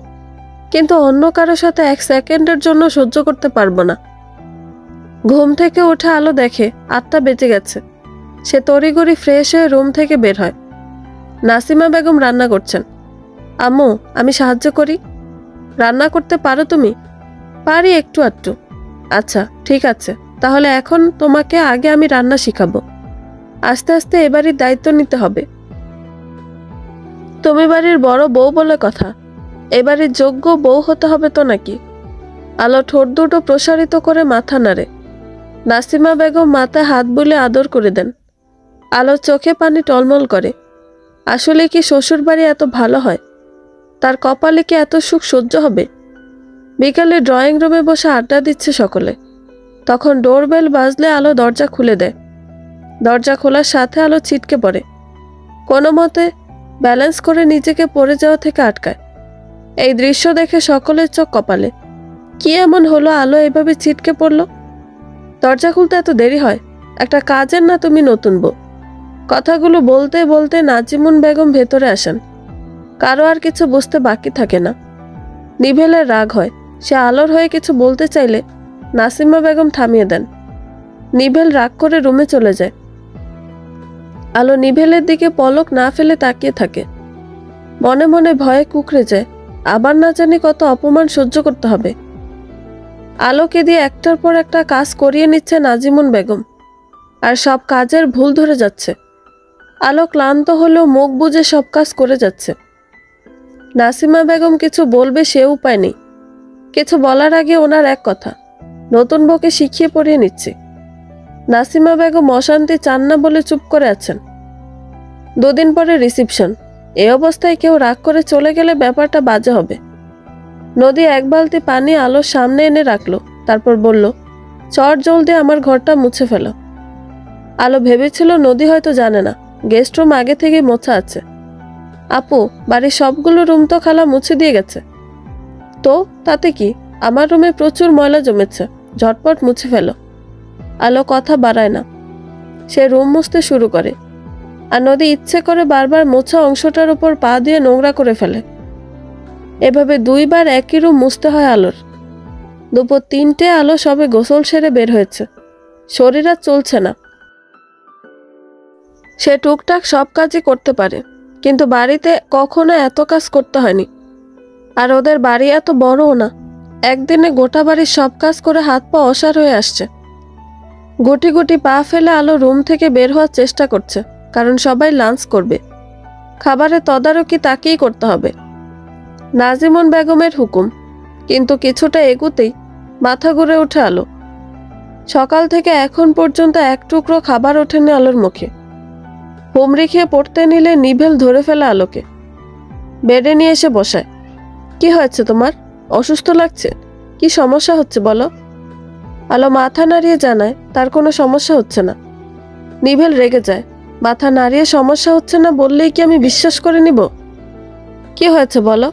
কিন্তু অন্য কারোর সাথে এক সেকেন্ডের জন্য সহ্য করতে পারবো না। ঘুম থেকে উঠে আলো দেখে 8টা বেজে গেছে। সে তড়িঘড়ি ফ্রেশ হয়ে রুম থেকে বের হয়। নাসিমা বেগম রান্না করছেন। আম্মু, আমি সাহায্য করি। রান্না করতে পারো তুমি? পারি একটু আধটু। আচ্ছা ঠিক আছে, তাহলে এখন তোমাকে আগে আমি রান্না শিখাবো। আস্তে আস্তে এ বাড়ির দায়িত্ব নিতে হবে। তুমি বাড়ির বড় বউ বলে কথা, এবারের যোগ্য বউ হতে হবে তো নাকি? আলো ঠোঁট দুটো প্রসারিত করে মাথা নাড়ে। নাসিমা বেগম মাথায় হাত বুলে আদর করে দেন। আলোর চোখে পানি টলমল করে। আসলে কি শ্বশুর বাড়ি এত ভালো হয়? তার কপালে কি এত সুখ সহ্য হবে? বিকালে ড্রয়িং রুমে বসে আড্ডা দিচ্ছে সকলে। তখন ডোরবেল বাজলে আলো দরজা খুলে দেয়। দরজা খোলার সাথে আলো ছিটকে পড়ে। কোনো মতে ব্যালেন্স করে নিজেকে পড়ে যাওয়া থেকে আটকায়। এই দৃশ্য দেখে সকলের চোখ কপালে। কি এমন হলো আলো এভাবে ছিটকে পড়ল? দরজা খুলতে এত দেরি হয়? একটা কাজের না তুমি নতুন বউ? কথাগুলো বলতে বলতে নাজিমুন বেগম ভেতরে আসেন। কারো আর কিছু বুঝতে বাকি থাকে না। নিভেলের রাগ হয়। সে আলোর হয়ে কিছু বলতে চাইলে নাসিমা বেগম থামিয়ে দেন। নিভেল রাগ করে রুমে চলে যায়। আলো নিভেলের দিকে পলক না ফেলে তাকিয়ে থাকে। মনে মনে ভয়ে কুঁকড়ে যায়, আবার না জানি কত অপমান সহ্য করতে হবে। আলোকে দিয়ে একটার পর একটা কাজ করিয়ে নিচ্ছে নাজিমুন বেগম, আর সব কাজের ভুল ধরে যাচ্ছে। আলো ক্লান্ত হলেও মুখ বুজে সব কাজ করে যাচ্ছে। নাসিমা বেগম কিছু বলবে সে উপায় নেই। কিছু বলার আগে ওনার এক কথা, নতুন বউকে শিখিয়ে পড়িয়ে নিচ্ছি। নাসিমা বেগম অশান্তি চান না বলে চুপ করে আছেন। 2 দিন পরে রিসিপশন। এই অবস্থায় কেউ রাগ করে চলে গেলে ব্যাপারটা বাজে হবে। নদী 1 বালতি পানি আলোর সামনে এনে রাখলো, তারপর বলল, চট জলদি আমার ঘরটা মুছে ফেলো। আলো ভেবেছিল নদী হয়তো জানে না গেস্ট রুম আগে থেকে মোছা আছে। আপু, বাড়ির সবগুলো রুম তো খালা মুছে দিয়ে গেছে। তো তাতে কি, আমার রুমে প্রচুর ময়লা জমেছে, ঝটপট মুছে ফেলো। আলো কথা বাড়ায় না, সে রুম মুছতে শুরু করে। আর নদী ইচ্ছে করে বারবার মোছা অংশটার উপর পা দিয়ে নোংরা করে ফেলে। এভাবে 2 বার একই রুম মুছতে হয় আলোর। দুপুর 3টে আলো সবে গোসল সেরে বের হয়েছে। শরীর আর চলছে না। সে টুকটাক সব কাজই করতে পারে, কিন্তু বাড়িতে কখনো এত কাজ করতে হয়নি। আর ওদের বাড়ি এত বড়ও না। একদিনে গোটা বাড়ির সব কাজ করে হাত পা অসাড় হয়ে আসছে। গুটি গুটি পা ফেলে আলো রুম থেকে বের হওয়ার চেষ্টা করছে, কারণ সবাই লাঞ্চ করবে। খাবারের তদারকি তাকেই করতে হবে। নাজিমুন বেগমের হুকুম, কিন্তু কিছুটা এগুতেই মাথা ঘুরে ওঠে আলো। সকাল থেকে এখন পর্যন্ত এক টুকরো খাবার ওঠেনি আলোর মুখে। হুমড়ি খেয়ে পড়তে নিলে নিভেল ধরে ফেলে আলোকে। বেডে নিয়ে এসে বসায়। কি হয়েছে তোমার? অসুস্থ লাগছে? কি সমস্যা হচ্ছে বলো? আলো মাথা নাড়িয়ে জানায় তার কোনো সমস্যা হচ্ছে না। নিভেল রেগে যায়। মাথা নাড়িয়ে সমস্যা হচ্ছে না বললেই কি আমি বিশ্বাস করে নিব? কি হয়েছে বলো?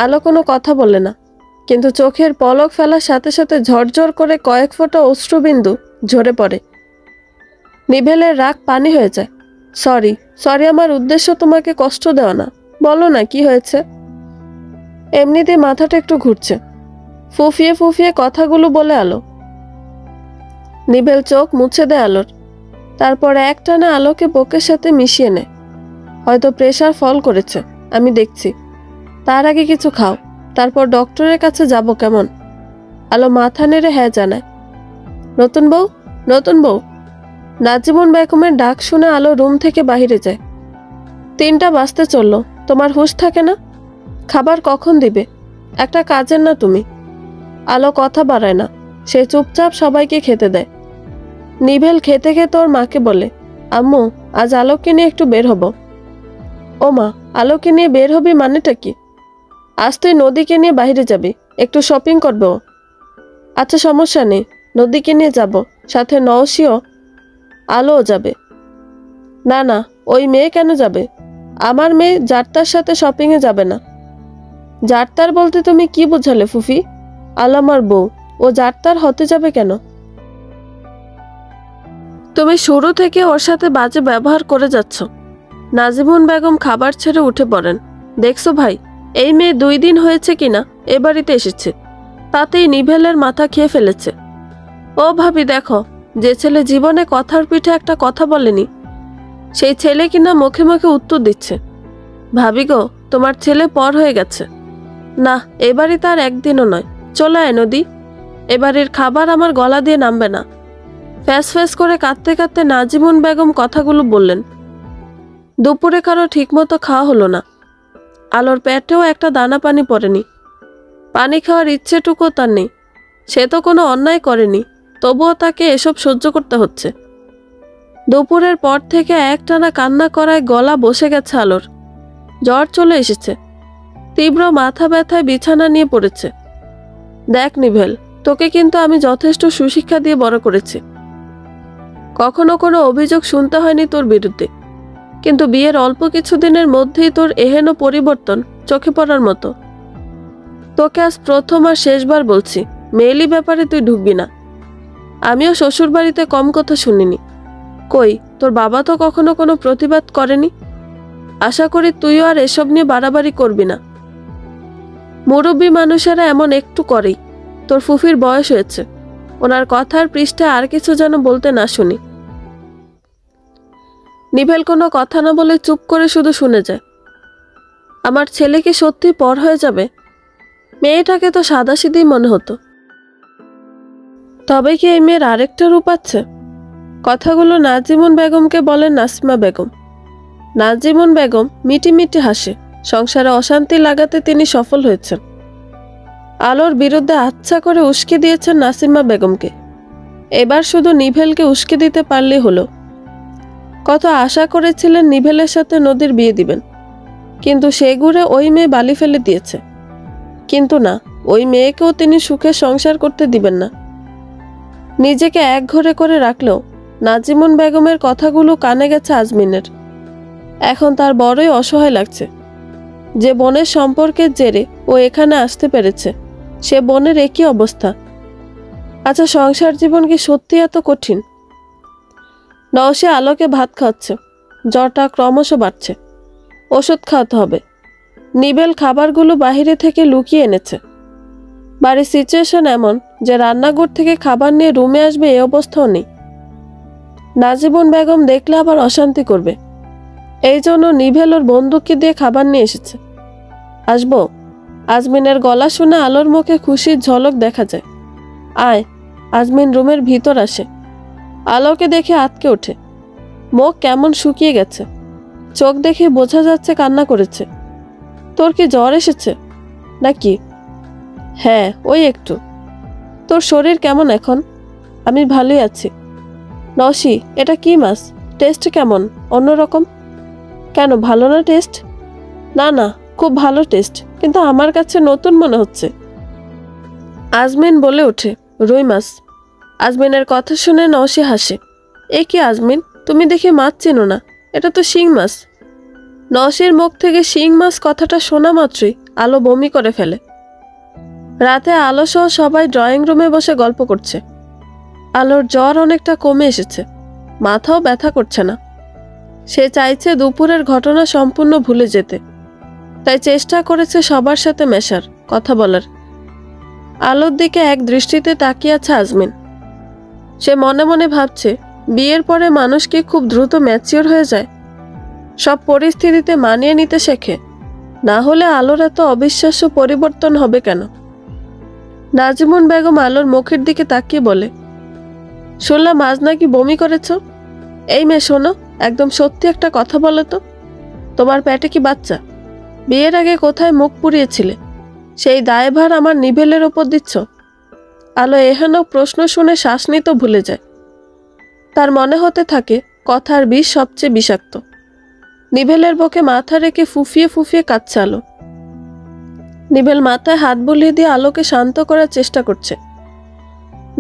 আলো কোনো কথা বলে না, কিন্তু চোখের পলক ফেলার সাথে সাথে ঝরঝর করে কয়েক ফোঁটা অশ্রুবিন্দু ঝরে পড়ে। নিভেলের রাগ পানি হয়ে যায়। সরি, আমার উদ্দেশ্য তোমাকে কষ্ট দেওয়া না। বলো না কি হয়েছে? এমনিতে মাথাটা একটু ঘুরছে। ফুফিয়ে ফুফিয়ে কথাগুলো বলে আলো। নিভেল চোখ মুছে দেয় আলোর। তারপর একটানা আলোকে বুকের সাথে মিশিয়ে নেয়। হয়তো প্রেশার ফল করেছে, আমি দেখছি। তার আগে কিছু খাও, তারপর ডক্টরের কাছে যাব কেমন? আলো মাথা নেড়ে হ্যাঁ জানায়। নতুন বউ। নাজিমুন বেগমের ডাক শুনে আলো রুম থেকে বাহিরে যায়। 3টা বাজতে চললো, তোমার হুঁশ থাকে না? খাবার কখন দিবে? একটা কাজের না তুমি? আলো কথা বাড়ায় না, সে চুপচাপ সবাইকে খেতে দেয়। নিভেল খেতে খেতে ওর মাকে বলে, আম্মু, আজ আলোককে নিয়ে একটু বের হব। ও মা, আলোকে নিয়ে বের হবি মানেটা কি? আজ তুই নদীকে নিয়ে বাইরে যাবি, একটু শপিং করবে ও। আচ্ছা সমস্যা নেই, নদীকে নিয়ে যাব, সাথে নওশিও। আলোও যাবে। না না, ওই মেয়ে কেন যাবে? আমার মেয়ে যাত্রার সাথে শপিংয়ে যাবে না। যাত্রার বলতে তুমি কি বোঝালে ফুফি? আলো আমার বউ, ও যাত্রার হতে যাবে কেন? তুমি শুরু থেকে ওর সাথে বাজে ব্যবহার করে যাচ্ছ। নাজিমুন বেগম খাবার ছেড়ে উঠে পড়েন। দেখছো ভাই, এই মেয়ে 2 দিন হয়েছে কিনা এ বাড়িতে এসেছে, তাতেই নিভেলের মাথা খেয়ে ফেলেছে। ও ভাবি দেখো, যে ছেলে জীবনে কথার পিঠে একটা কথা বলেনি, সেই ছেলে কিনা মুখে মুখে উত্তর দিচ্ছে। ভাবি গো, তোমার ছেলে পর হয়ে গেছে। না, এ বাড়িতে আর একদিনও নয়। চলে আয় নদী, এবারের খাবার আমার গলা দিয়ে নামবে না। ফ্যাস ফ্যাস করে কাঁদতে কাঁদতে নাজিমুন বেগম কথাগুলো বললেন। দুপুরে কারো ঠিকমতো খাওয়া হলো না। আলোর পেটেও একটা দানা পানি পড়েনি। পানি খাওয়ার ইচ্ছেটুকু তার নেই। সে তো কোনো অন্যায় করেনি, তবুও তাকে এসব সহ্য করতে হচ্ছে। দুপুরের পর থেকে একটানা কান্না করায় গলা বসে গেছে আলোর। জ্বর চলে এসেছে। তীব্র মাথা ব্যথায় বিছানা নিয়ে পড়েছে। দেখ নিভেল, তোকে কিন্তু আমি যথেষ্ট সুশিক্ষা দিয়ে বড় করেছি। কখনো কোনো অভিযোগ শুনতে হয়নি তোর বিরুদ্ধে, কিন্তু বিয়ের অল্প কিছুদিনের মধ্যেই তোর এহেন পরিবর্তন চোখে পড়ার মতো। তোকে আজ প্রথম আর শেষবার বলছি, মেয়েলি ব্যাপারে তুই ঢুকবি না। আমিও শ্বশুর বাড়িতে কম কথা শুনিনি। কই, তোর বাবা তো কখনো কোনো প্রতিবাদ করেনি। আশা করি তুইও আর এসব নিয়ে বাড়াবাড়ি করবি না। মুরব্বী মানুষেরা এমন একটু করেই। তোর ফুফির বয়স হয়েছে, ওনার কথার পৃষ্ঠে আর কিছু যেন বলতে না শুনি। নিভেল কোনো কথা না বলে চুপ করে শুধু শুনে যায়। আমার ছেলে কি সত্যি পর হয়ে যাবে? মেয়েটাকে তো সাদাসিধেই মনে হতো, তবে কি এই মেয়ের আরেকটা রূপ আছে? কথাগুলো নাজিমুন বেগমকে বলেন নাসিমা বেগম। নাজিমুন বেগম মিটি মিটি হাসে। সংসারে অশান্তি লাগাতে তিনি সফল হয়েছেন। আলোর বিরুদ্ধে আচ্ছা করে উস্কে দিয়েছেন নাসিমা বেগমকে। এবার শুধু নিভেলকে উস্কে দিতে পারলেই হলো। কত আশা করেছিলেন নিভেলের সাথে নদীর বিয়ে দিবেন, কিন্তু সে ঘুরে ওই মেয়ে বালি ফেলে দিয়েছে। কিন্তু না, ওই মেয়েকেও তিনি সুখে সংসার করতে দিবেন না। নিজেকে এক ঘরে করে রাখলেও নাজিমুন বেগমের কথাগুলো কানে গেছে আজমিনের। এখন তার বড়ই অসহায় লাগছে। যে বোনের সম্পর্কের জেরে ও এখানে আসতে পেরেছে, সে বোনের একই অবস্থা। আচ্ছা, সংসার জীবন কি সত্যি এত কঠিন? নওশী আলোকে ভাত খাওয়াচ্ছে। জ্বরটা ক্রমশ বাড়ছে। ওষুধ খাওয়াতে হবে। নিবেল খাবারগুলো বাহিরে থেকে লুকিয়ে এনেছে। বাড়ির সিচুয়েশন এমন যে রান্নাঘর থেকে খাবার নিয়ে রুমে আসবে এই অবস্থাও নেই। নাজিমুন বেগম দেখলে আবার অশান্তি করবে, এই জন্য নিভেল ওর বন্দুককে দিয়ে খাবার নিয়ে এসেছে। আসবো? আজমিনের গলা শুনে আলোর মুখে খুশির ঝলক দেখা যায়। আয়। আজমিন রুমের ভিতর আসে। আলোকে দেখে আঁতকে ওঠে। মুখ কেমন শুকিয়ে গেছে, চোখ দেখে বোঝা যাচ্ছে কান্না করেছে। তোর কি জ্বর এসেছে নাকি? হ্যাঁ, ওই একটু। তোর শরীর কেমন এখন? আমি ভালোই আছি। নওশী, এটা কি মাছ? টেস্ট কেমন? অন্যরকম কেন? ভালো না টেস্ট? না না, খুব ভালো টেস্ট, কিন্তু আমার কাছে নতুন মনে হচ্ছে। আজমিন বলে ওঠে, রুই মাছ। আজমিনের কথা শুনে নওশী হাসে। এ কি আজমিন, তুমি দেখি মাছ চেনো না? এটা তো শিং মাছ। নওশীর মুখ থেকে শিং মাছ কথাটা শোনা মাত্রই আলো বমি করে ফেলে। রাতে আলো সহ সবাই ড্রয়িং রুমে বসে গল্প করছে। আলোর জ্বর অনেকটা কমে এসেছে, মাথাও ব্যথা করছে না। সে চাইছে দুপুরের ঘটনা সম্পূর্ণ ভুলে যেতে, তাই চেষ্টা করেছে সবার সাথে মেশার, কথা বলার। আলোর দিকে এক দৃষ্টিতে তাকিয়ে আছে আজমিন। সে মনে মনে ভাবছে, বিয়ের পরে মানুষ কি খুব দ্রুত ম্যাচিওর হয়ে যায়? সব পরিস্থিতিতে মানিয়ে নিতে শেখে, না হলে আলোর এত অবিশ্বাস্য পরিবর্তন হবে কেন? নাজিমুন বেগম আলোর মুখের দিকে তাকিয়ে বলে, শুনলাম আজ নাকি বমি করেছ। এই মেয়ে শোনো, একদম সত্যি একটা কথা বলো তো, তোমার পেটে কি বাচ্চা? বিয়ের আগে কোথায় মুখ পুড়িয়েছিলে? সেই দায়ভার আমার নিভেলের ওপর দিচ্ছ? আলো এহেন প্রশ্ন শুনে শ্বাস নিতে ভুলে যায়। তার মনে হতে থাকে কথার বিষ সবচেয়ে বিষাক্ত। নিভেলের বুকে মাথা রেখে ফুফিয়ে ফুফিয়ে কাঁদছে আলো। নিভেল মাথায় হাত বুলিয়ে দিয়ে আলোকে শান্ত করার চেষ্টা করছে।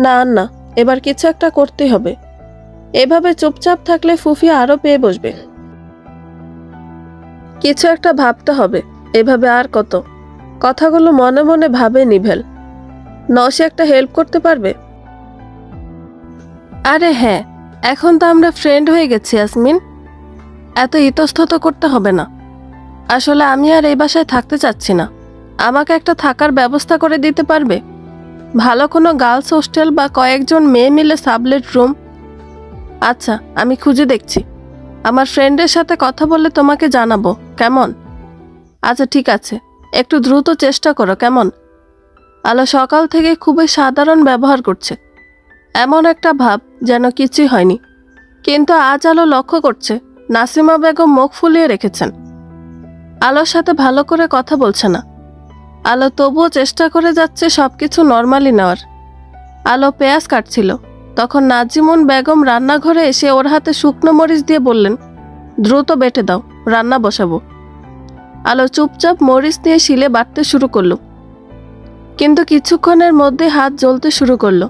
না না, এবার কিছু একটা করতেই হবে। এভাবে চুপচাপ থাকলে ফুফি আরো পেয়ে বসবে। কিছু একটা ভাবতে হবে। এভাবে আর কত? কথাগুলো মনে মনে ভাবে নিভেল। নওশী একটা হেল্প করতে পারবে? আরে হ্যাঁ, এখন তো আমরা ফ্রেন্ড হয়ে গেছি ইয়াসমিন, এত ইতস্তত করতে হবে না। আসলে আমি আর এই বাসায় থাকতে চাচ্ছি না। আমাকে একটা থাকার ব্যবস্থা করে দিতে পারবে? ভালো কোনো গার্লস হোস্টেল বা কয়েকজন মেয়ে মিলে সাবলেট রুম। আচ্ছা, আমি খুঁজে দেখছি। আমার ফ্রেন্ডের সাথে কথা বলে তোমাকে জানাবো, কেমন? আচ্ছা ঠিক আছে, একটু দ্রুত চেষ্টা করো, কেমন? আলো সকাল থেকে খুবই সাধারণ ব্যবহার করছে, এমন একটা ভাব যেন কিছুই হয়নি। কিন্তু আজ আলো লক্ষ্য করছে নাসিমা বেগম মুখ ফুলিয়ে রেখেছেন। আলোর সাথে ভালো করে কথা বলছে না। আলো তবুও চেষ্টা করে যাচ্ছে সবকিছু নর্মালি নেওয়ার। আলো পেঁয়াজ কাটছিল, তখন নাজিমুন বেগম রান্নাঘরে এসে ওর হাতে শুকনো মরিচ দিয়ে বললেন, দ্রুত বেটে দাও, রান্না বসাবো। আলো চুপচাপ মরিচ নিয়ে শিলে বাটতে শুরু করলো, কিন্তু কিছুক্ষণের মধ্যে হাত জ্বলতে শুরু করলো,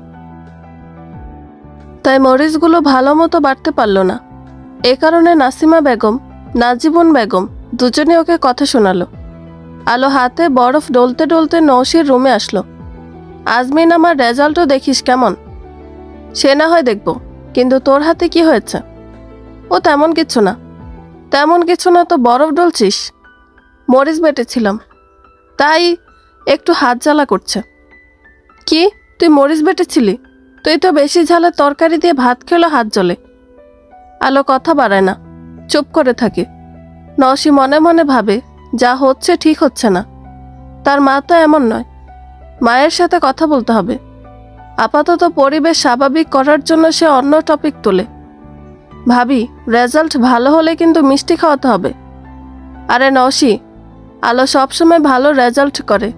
তাই মরিচগুলো ভালো মতো বাটতে পারল না। এ কারণে নাসিমা বেগম, নাজিমুন বেগম দুজনে ওকে কথা শোনালো। আলো হাতে বরফ ডলতে ডলতে নওশীর রুমে আসলো। আজমিন, আমার রেজাল্টও দেখিস কেমন? সে না হয় দেখব, কিন্তু তোর হাতে কি হয়েছে? ও তেমন কিছু না। তেমন কিছু না তো বরফ ডলছিস? মরিচ বেটেছিলাম, তাই একটু হাত জ্বালা করছে। কি, তুই মরিচ বেটেছিলি? তুই তো বেশি ঝালের তরকারি দিয়ে ভাত খেলো হাত জ্বলে। আলো কথা বাড়ায় না, চুপ করে থাকে। নওশী মনে মনে ভাবে, যা হচ্ছে ঠিক হচ্ছে না। তার মা তো এমন নয়, মায়ের সাথে কথা বলতে হবে। আপাতত পরিবেশ স্বাভাবিক করার জন্য সে অন্য টপিক তোলে। ভাবি, রেজাল্ট ভালো হলে কিন্তু মিষ্টি খাওয়াতে হবে। আরে নওশী, আলো সবসময় ভালো রেজাল্ট করে,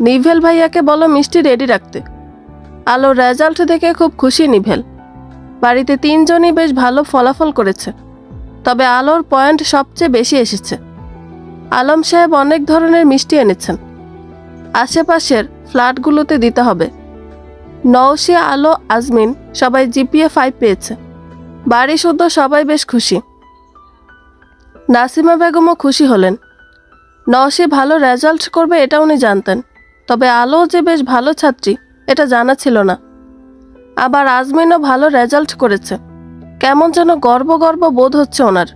নিভেল ভাইয়াকে বলো মিষ্টি রেডি রাখতে। আলোর রেজাল্ট দেখে খুব খুশি নিভেল। বাড়িতে 3 জনই বেশ ভালো ফলাফল করেছে, তবে আলোর পয়েন্ট সবচেয়ে বেশি এসেছে। আলম সাহেব অনেক ধরনের মিষ্টি এনেছেন, আশেপাশের ফ্ল্যাটগুলোতে দিতে হবে। নওশী, আলো, আজমিন সবাই জিপিএ 5 পেয়েছে। বাড়ি শুদ্ধ সবাই বেশ খুশি। নাসিমা বেগমও খুশি হলেন। নওশী ভালো রেজাল্ট করবে এটা উনি জানতেন, তবে আলো যে বেশ ভালো ছাত্রী এটা জানা ছিল না। আবার আজমিনও ভালো রেজাল্ট করেছে, কেমন যেন গর্ব গর্ব বোধ হচ্ছে ওনার।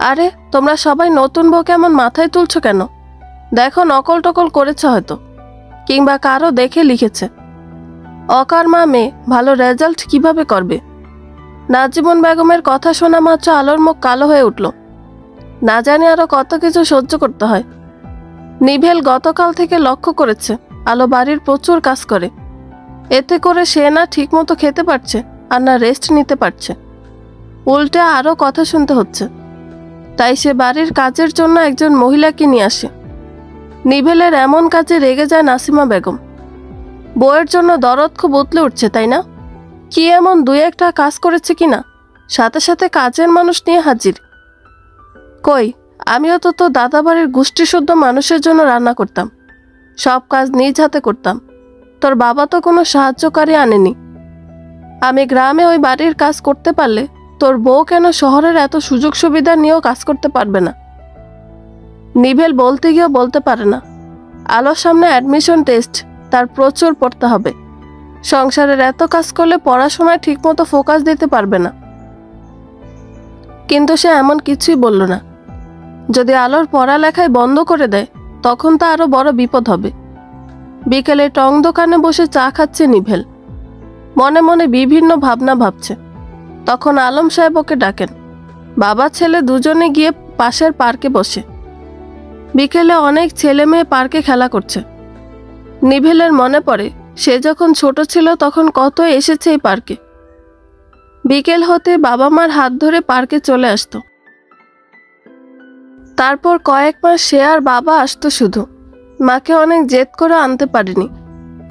আরে তোমরা সবাই নতুন বউ কেমন মাথায় তুলছো কেন? দেখো নকল টকল করেছে হয়তো, কিংবা কারো দেখে লিখেছে। অকারমা মেয়ে ভালো রেজাল্ট কিভাবে করবে? নাজিমুন বেগমের কথা শোনা মাত্র আলোর মুখ কালো হয়ে উঠল। না জানি আরো কত কিছু সহ্য করতে হয়। নিভেল গতকাল থেকে লক্ষ্য করেছে আলো বাড়ির প্রচুর কাজ করে, এতে করে সে না ঠিকমতো খেতে পারছে আর না রেস্ট নিতে পারছে, উল্টে আরও কথা শুনতে হচ্ছে। তাই সে বাড়ির কাজের জন্য একজন মহিলাকে নিয়ে আসে। নিভেলের এমন কাজে রেগে যায় নাসিমা বেগম। বউয়ের জন্য দরদ খুব উতলে উঠছে, তাই না? কি এমন 2-1টা কাজ করেছে কিনা, সাথে সাথে কাজের মানুষ নিয়ে হাজির। কই, আমিও তো তোর দাদাবাড়ির গোষ্ঠীশুদ্ধ মানুষের জন্য রান্না করতাম, সব কাজ নিজ হাতে করতাম। তোর বাবা তো কোনো সাহায্যকারী আনেনি। আমি গ্রামে ওই বাড়ির কাজ করতে পারলে তোর বউ কেন শহরের এত সুযোগ সুবিধা নিয়েও কাজ করতে পারবে না? নিভেল বলতে গিয়েও বলতে পারে না। আলোর সামনে অ্যাডমিশন টেস্ট, তার প্রচুর পড়তে হবে। সংসারের এত কাজ করলে পড়াশোনায় ঠিকমতো ফোকাস দিতে পারবে না। কিন্তু সে এমন কিছুই বলল না। যদি আলোর পড়ালেখায় বন্ধ করে দেয় তখন তা আরো বড় বিপদ হবে। বিকেলে টং দোকানে বসে চা খাচ্ছে নিভেল, মনে মনে বিভিন্ন ভাবনা ভাবছে। তখন আলম সাহেব ওকে ডাকেন। বাবা ছেলে দুজনে গিয়ে পাশের পার্কে বসে। বিকেলে অনেক ছেলে মেয়ে পার্কে খেলা করছে। নিভেলের মনে পড়ে সে যখন ছোট ছিল তখন কত এসেছে এই পার্কে। বিকেল হতে বাবা মার হাত ধরে পার্কে চলে আসতো। তারপর কয়েক মাস সে আর বাবা আসতো শুধু। মাকে অনেক জেদ করে আনতে পারিনি,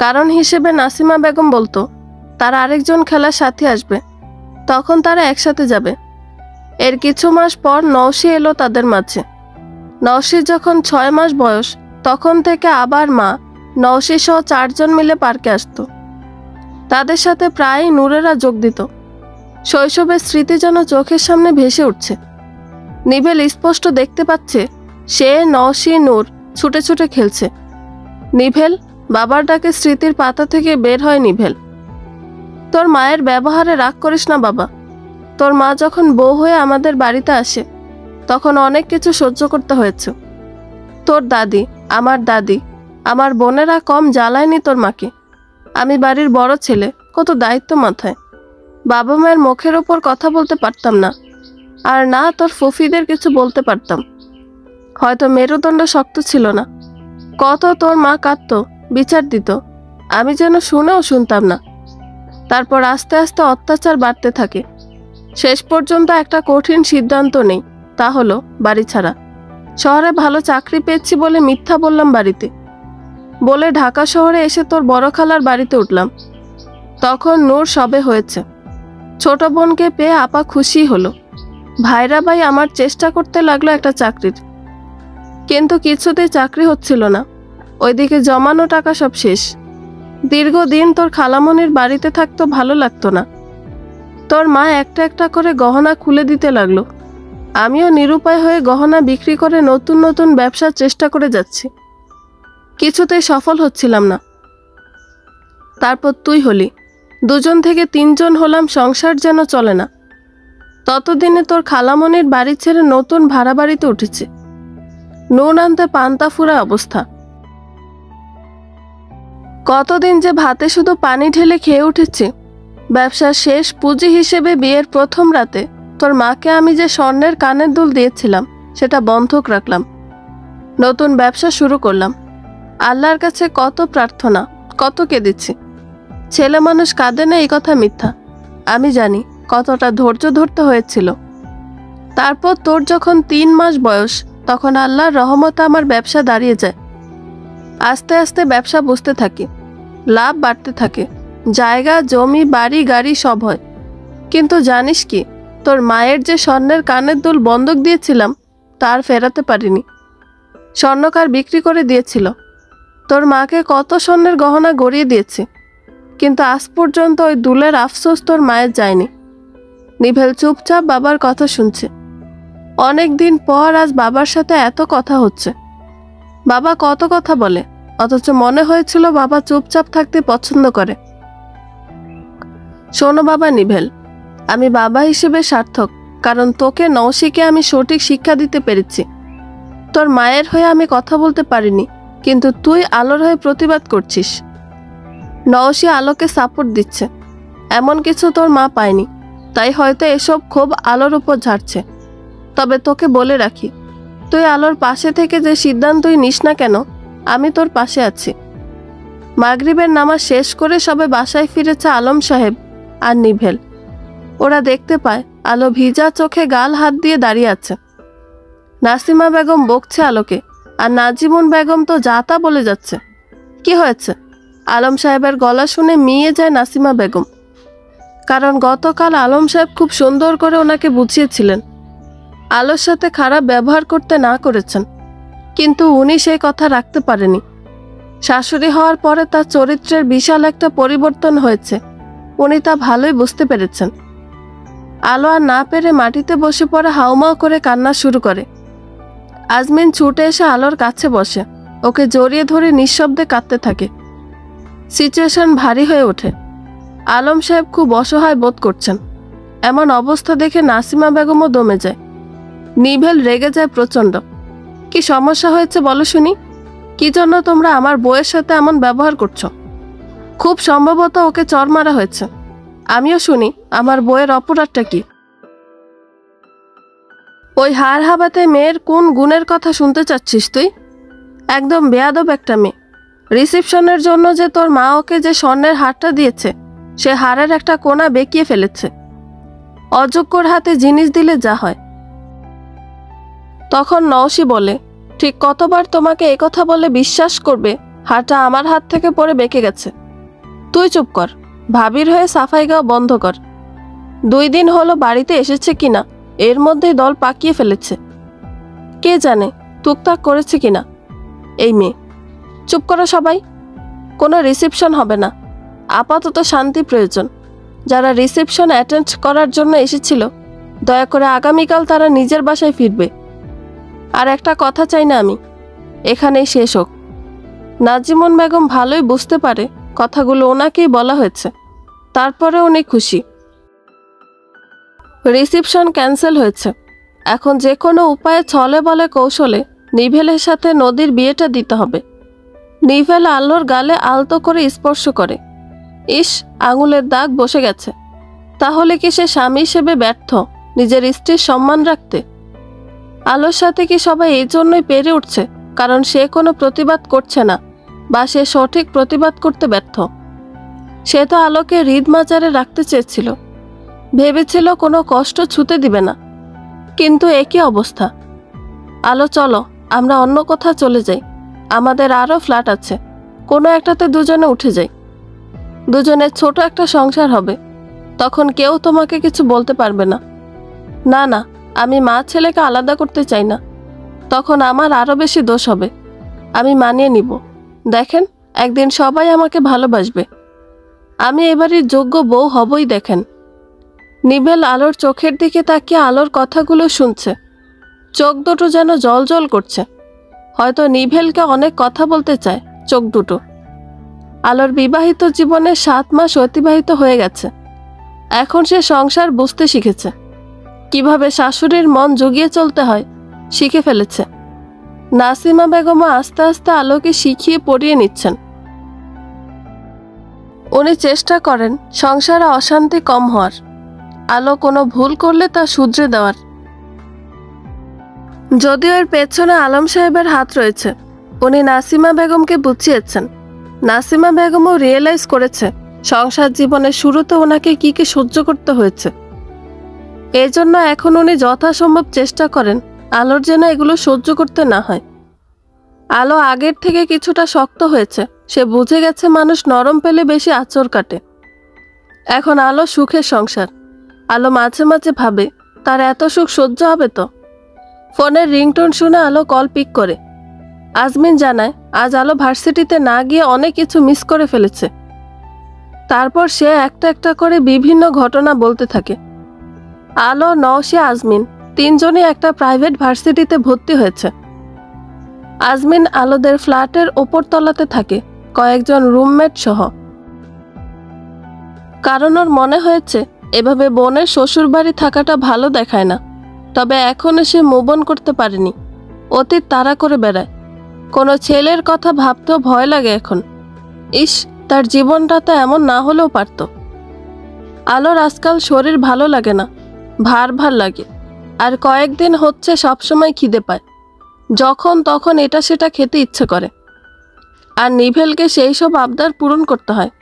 কারণ হিসেবে নাসিমা বেগম বলতো তার আরেকজন খেলার সাথী আসবে, তখন তারা একসাথে যাবে। এর কিছু মাস পর নওশী এলো তাদের মাঝে। নওশীর যখন 6 মাস বয়স তখন থেকে আবার মা, নওশী সহ 4 জন মিলে পার্কে আসতো। তাদের সাথে প্রায়ই নূরেরা যোগ দিত। শৈশবের স্মৃতি যেন চোখের সামনে ভেসে উঠছে। নিভেল স্পষ্ট দেখতে পাচ্ছে সে, নওশী, নূর ছুটে ছুটে খেলছে। নিভেল, বাবার ডাকে স্মৃতির পাতা থেকে বের হয় নিভেল। তোর মায়ের ব্যবহারে রাগ করিস না বাবা। তোর মা যখন বউ হয়ে আমাদের বাড়িতে আসে তখন অনেক কিছু সহ্য করতে হয়েছে। তোর দাদি, আমার বোনেরা কম জ্বালায়নি তোর মাকে। আমি বাড়ির বড় ছেলে, কত দায়িত্ব মাথায়। বাবা মায়ের মুখের ওপর কথা বলতে পারতাম না, আর না তোর ফুফিদের কিছু বলতে পারতাম। হয়তো মেরুদণ্ড শক্ত ছিল না। কত তোর মা কাঁদত, বিচার দিত, আমি যেন শুনেও শুনতাম না। তারপর আস্তে আস্তে অত্যাচার বাড়তে থাকে। শেষ পর্যন্ত একটা কঠিন সিদ্ধান্ত নেই, তা হলো বাড়ি ছাড়া। শহরে ভালো চাকরি পেয়েছি বলে মিথ্যা বললাম বাড়িতে, বলে ঢাকা শহরে এসে তোর বড় খালার বাড়িতে উঠলাম। তখন নূর সবে হয়েছে। ছোট বোনকে পেয়ে আপা খুশি হলো। ভাইরা ভাই আমার চেষ্টা করতে লাগলো একটা চাকরির, কিন্তু কিছুতেই চাকরি হচ্ছিল না। ওইদিকে জমানো টাকা সব শেষ। দীর্ঘদিন তোর খালামনির বাড়িতে থাকতো, ভালো লাগতো না। তোর মা একটা একটা করে গহনা খুলে দিতে লাগলো। আমিও নিরুপায় হয়ে গহনা বিক্রি করে নতুন নতুন ব্যবসার চেষ্টা করে যাচ্ছি, কিছুতেই সফল হচ্ছিলাম না। তারপর তুই হলি, 2 জন থেকে 3 জন হলাম, সংসার যেন চলে না। ততদিনে তোর খালামনির বাড়ি ছেড়ে নতুন ভাড়া বাড়িতে উঠেছে। নুন আনতে পান্তা ফুরা অবস্থা। কতদিন যে ভাতে শুধু পানি ঢেলে খেয়ে উঠেছে ব্যবসার শেষ পুঁজি হিসেবে বিয়ের প্রথম রাতে তোর মাকে আমি যে স্বর্ণের কানের দুল দিয়েছিলাম সেটা বন্ধক রাখলাম। নতুন ব্যবসা শুরু করলাম। আল্লাহর কাছে কত প্রার্থনা, কত কেঁদেছি। ছেলে মানুষ কাঁদে না এই কথা মিথ্যা। আমি জানি কতটা ধৈর্য ধরতে হয়েছিল। তারপর তোর যখন 3 মাস বয়স তখন আল্লাহর রহমতে আমার ব্যবসা দাঁড়িয়ে যায়। আস্তে আস্তে ব্যবসা বুঝতে থাকি, লাভ বাড়তে থাকে, জায়গা জমি বাড়ি গাড়ি সব হয়। কিন্তু জানিস কি, তোর মায়ের যে স্বর্ণের কানের দুল বন্ধক দিয়েছিলাম তার ফেরাতে পারিনি। স্বর্ণকার বিক্রি করে দিয়েছিল। তোর মাকে কত স্বর্ণের গহনা গড়িয়ে দিয়েছে, কিন্তু আজ পর্যন্ত ওই দুলের আফসোস তোর মায়ের যায়নি। নিভেল চুপচাপ বাবার কথা শুনছে। অনেক দিন পর আজ বাবার সাথে এত কথা হচ্ছে। বাবা কত কথা বলে, অথচ মনে হয়েছিল বাবা চুপচাপ থাকতে পছন্দ করে। শোনো বাবা নিভেল, আমি বাবা হিসেবে সার্থক, কারণ তোকে নৌশিকে আমি সঠিক শিক্ষা দিতে পেরেছি। তোর মায়ের হয়ে আমি কথা বলতে পারিনি, কিন্তু তুই আলোর হয়ে প্রতিবাদ করছিস। নৌশি আলোকে সাপোর্ট দিচ্ছে, এমন কিছু তোর মা পায়নি, তাই হয়তো এসব ক্ষোভ আলোর উপর ঝাড়ছে। তবে তোকে বলে রাখি, তুই আলোর পাশে থেকে যে সিদ্ধান্তই নিস না কেন, আমি তোর পাশে আছি। মাগরিবের নামাজ শেষ করে সবে বাসায় ফিরেছে আলম সাহেব আর নিভেল। ওরা দেখতে পায় আলো ভিজা চোখে গাল হাত দিয়ে দাঁড়িয়ে আছে। নাসিমা বেগম বকছে আলোকে, আর নাজিমুন বেগম তো যা তা বলে যাচ্ছে। কি হয়েছে? আলম সাহেবের গলা শুনে মিয়ে যায় নাসিমা বেগম, কারণ গতকাল আলম সাহেব খুব সুন্দর করে ওনাকে বুঝিয়েছিলেন আলোর সাথে খারাপ ব্যবহার করতে না করেছেন, কিন্তু উনি সেই কথা রাখতে পারেনি। শাশুড়ি হওয়ার পরে তার চরিত্রের বিশাল একটা পরিবর্তন হয়েছে, উনি তা ভালোই বুঝতে পেরেছেন। আলো আর না পেরে মাটিতে বসে পড়ে হাউমাউ করে কান্না শুরু করে। আজমিন ছুটে এসে আলোর কাছে বসে, ওকে জড়িয়ে ধরে নিঃশব্দে কাঁদতে থাকে। সিচুয়েশন ভারী হয়ে ওঠে। আলম সাহেব খুব অসহায় বোধ করছেন। এমন অবস্থা দেখে নাসিমা বেগমও দমে যায়। নিভেল রেগে যায় প্রচণ্ড। কি সমস্যা হয়েছে বলো শুনি? কি জন্য তোমরা আমার বউয়ের সাথে এমন ব্যবহার করছো? খুব সম্ভবত ওকে চর মারা হয়েছে। আমিও শুনি আমার বউয়ের অপরাধটা কি। ওই হাড় হাবাতে মেয়ের কোন গুণের কথা শুনতে চাচ্ছিস তুই? একদম বেয়াদব একটা মেয়ে। রিসেপশনের জন্য যে তোর মা ওকে যে স্বর্ণের হারটা দিয়েছে, সে হারের একটা কোনা বেঁকিয়ে ফেলেছে। অযোগ্যর হাতে জিনিস দিলে যা হয়। তখন নওশি বলে, ঠিক কতবার তোমাকে একথা বলে বিশ্বাস করবে হারটা আমার হাত থেকে পড়ে বেঁকে গেছে? তুই চুপ কর, ভাবির হয়ে সাফাই গাওয়া বন্ধ কর। 2 দিন হলো বাড়িতে এসেছে কিনা, এর মধ্যেই দল পাকিয়ে ফেলেছে। কে জানে টুকটাক করেছে কিনা এই মেয়ে। চুপ করো সবাই, কোনো রিসেপশন হবে না। আপাতত শান্তি প্রয়োজন। যারা রিসেপশন অ্যাটেন্ড করার জন্য এসেছিল, দয়া করে আগামীকাল তারা নিজের বাসায় ফিরবে। আর একটা কথা চাই না আমি, এখানেই শেষ হোক। নাজিমুন বেগম ভালোই বুঝতে পারে কথাগুলো ওনাকেই বলা হয়েছে, তারপরে উনি খুশি। রিসেপশন ক্যান্সেল হয়েছে। এখন যে কোনো উপায়ে ছলে বলে কৌশলে নিভেলের সাথে নদীর বিয়েটা দিতে হবে। নিভেল আলোর গালে আলতো করে স্পর্শ করে। ইস, আঙুলের দাগ বসে গেছে। তাহলে কি সে স্বামী হিসেবে ব্যর্থ নিজের স্ত্রীর সম্মান রাখতে? আলোর সাথে কি সবাই এই জন্যই পেরে উঠছে কারণ সে কোনো প্রতিবাদ করছে না, বা সে সঠিক প্রতিবাদ করতে ব্যর্থ? সে তো আলোকে হৃদ মাজারে রাখতে চেয়েছিল, ভেবেছিল কোনো কষ্ট ছুতে দিবে না। কিন্তু একই অবস্থা। আলো চলো, আমরা অন্য কোথাও চলে যাই। আমাদের আরও ফ্ল্যাট আছে, কোনো একটাতে দুজনে উঠে যাই। দুজনের ছোট একটা সংসার হবে, তখন কেউ তোমাকে কিছু বলতে পারবে না। না না, আমি মা ছেলেকে আলাদা করতে চাই না, তখন আমার আরও বেশি দোষ হবে। আমি মানিয়ে নিব। দেখেন, একদিন সবাই আমাকে ভালোবাসবে। আমি এবারই যোগ্য বউ হবই। দেখেন। নিভেল আলোর চোখের দিকে তাকিয়ে আলোর কথাগুলো শুনছে। চোখ দুটো যেন জল করছে। হয়তো নিভেলকে অনেক কথা বলতে চায় চোখ দুটো। আলোর বিবাহিত জীবনে 7 মাস অতিবাহিত হয়ে গেছে। এখন সে সংসার বুঝতে শিখেছে, কিভাবে শাশুড়ির মন জুগিয়ে চলতে হয় শিখে ফেলেছে। নাসিমা বেগমও আস্তে আস্তে আলোকে শিখিয়ে পড়িয়ে নিচ্ছেন। উনি চেষ্টা করেন সংসারে অশান্তি কম হওয়ার, আলো কোনো ভুল করলে তা শুধরে দেওয়ার। যদিও এর পেছনে আলম সাহেবের হাত রয়েছে, উনি নাসিমা বেগমকে বুঝিয়েছেন। নাসিমা বেগমও রিয়েলাইজ করেছে সংসার জীবনের শুরুতে ওনাকে কি কি সহ্য করতে হয়েছে। এই জন্য এখন উনি যথাসম্ভব চেষ্টা করেন আলোর যেন এগুলো সহ্য করতে না হয়। আলো আগের থেকে কিছুটা শক্ত হয়েছে, সে বুঝে গেছে মানুষ নরম পেলে বেশি আঁচড় কাটে। এখন আলো সুখের সংসার। আলো মাঝে মাঝে ভাবে তার এত সুখ সহ্য হবে তো। ফোনের রিংটোন শুনে আলো কল পিক করে। আজমিন জানায় আজ আলো ভার্সিটিতে না গিয়ে অনেক কিছু মিস করে ফেলেছে। তারপর সে একটা একটা করে বিভিন্ন ঘটনা বলতে থাকে। আলো, নওশি, আজমিন তিনজনই একটা প্রাইভেট ভার্সিটিতে ভর্তি হয়েছে। আজমিন আলোদের ফ্ল্যাটের ওপর তলাতে থাকে কয়েকজন রুমমেট সহ। কারণ ওর মনে হয়েছে এভাবে বোনের শ্বশুর বাড়ি থাকাটা ভালো দেখায় না। তবে এখনো সে মুভ অন করতে পারেনি, অতীত তাড়া করে বেড়ায়। কোনো ছেলের কথা ভাবতেও ভয় লাগে এখন। ইস, তার জীবনটা তো এমন না হলেও পারত। আলোর আজকাল শরীর ভালো লাগে না, ভার ভার লাগে। আর কয়েকদিন হচ্ছে সবসময় খিদে পায়, যখন তখন এটা সেটা খেতে ইচ্ছে করে। আর নিভেলকে সেই সব আবদার পূরণ করতে হয়।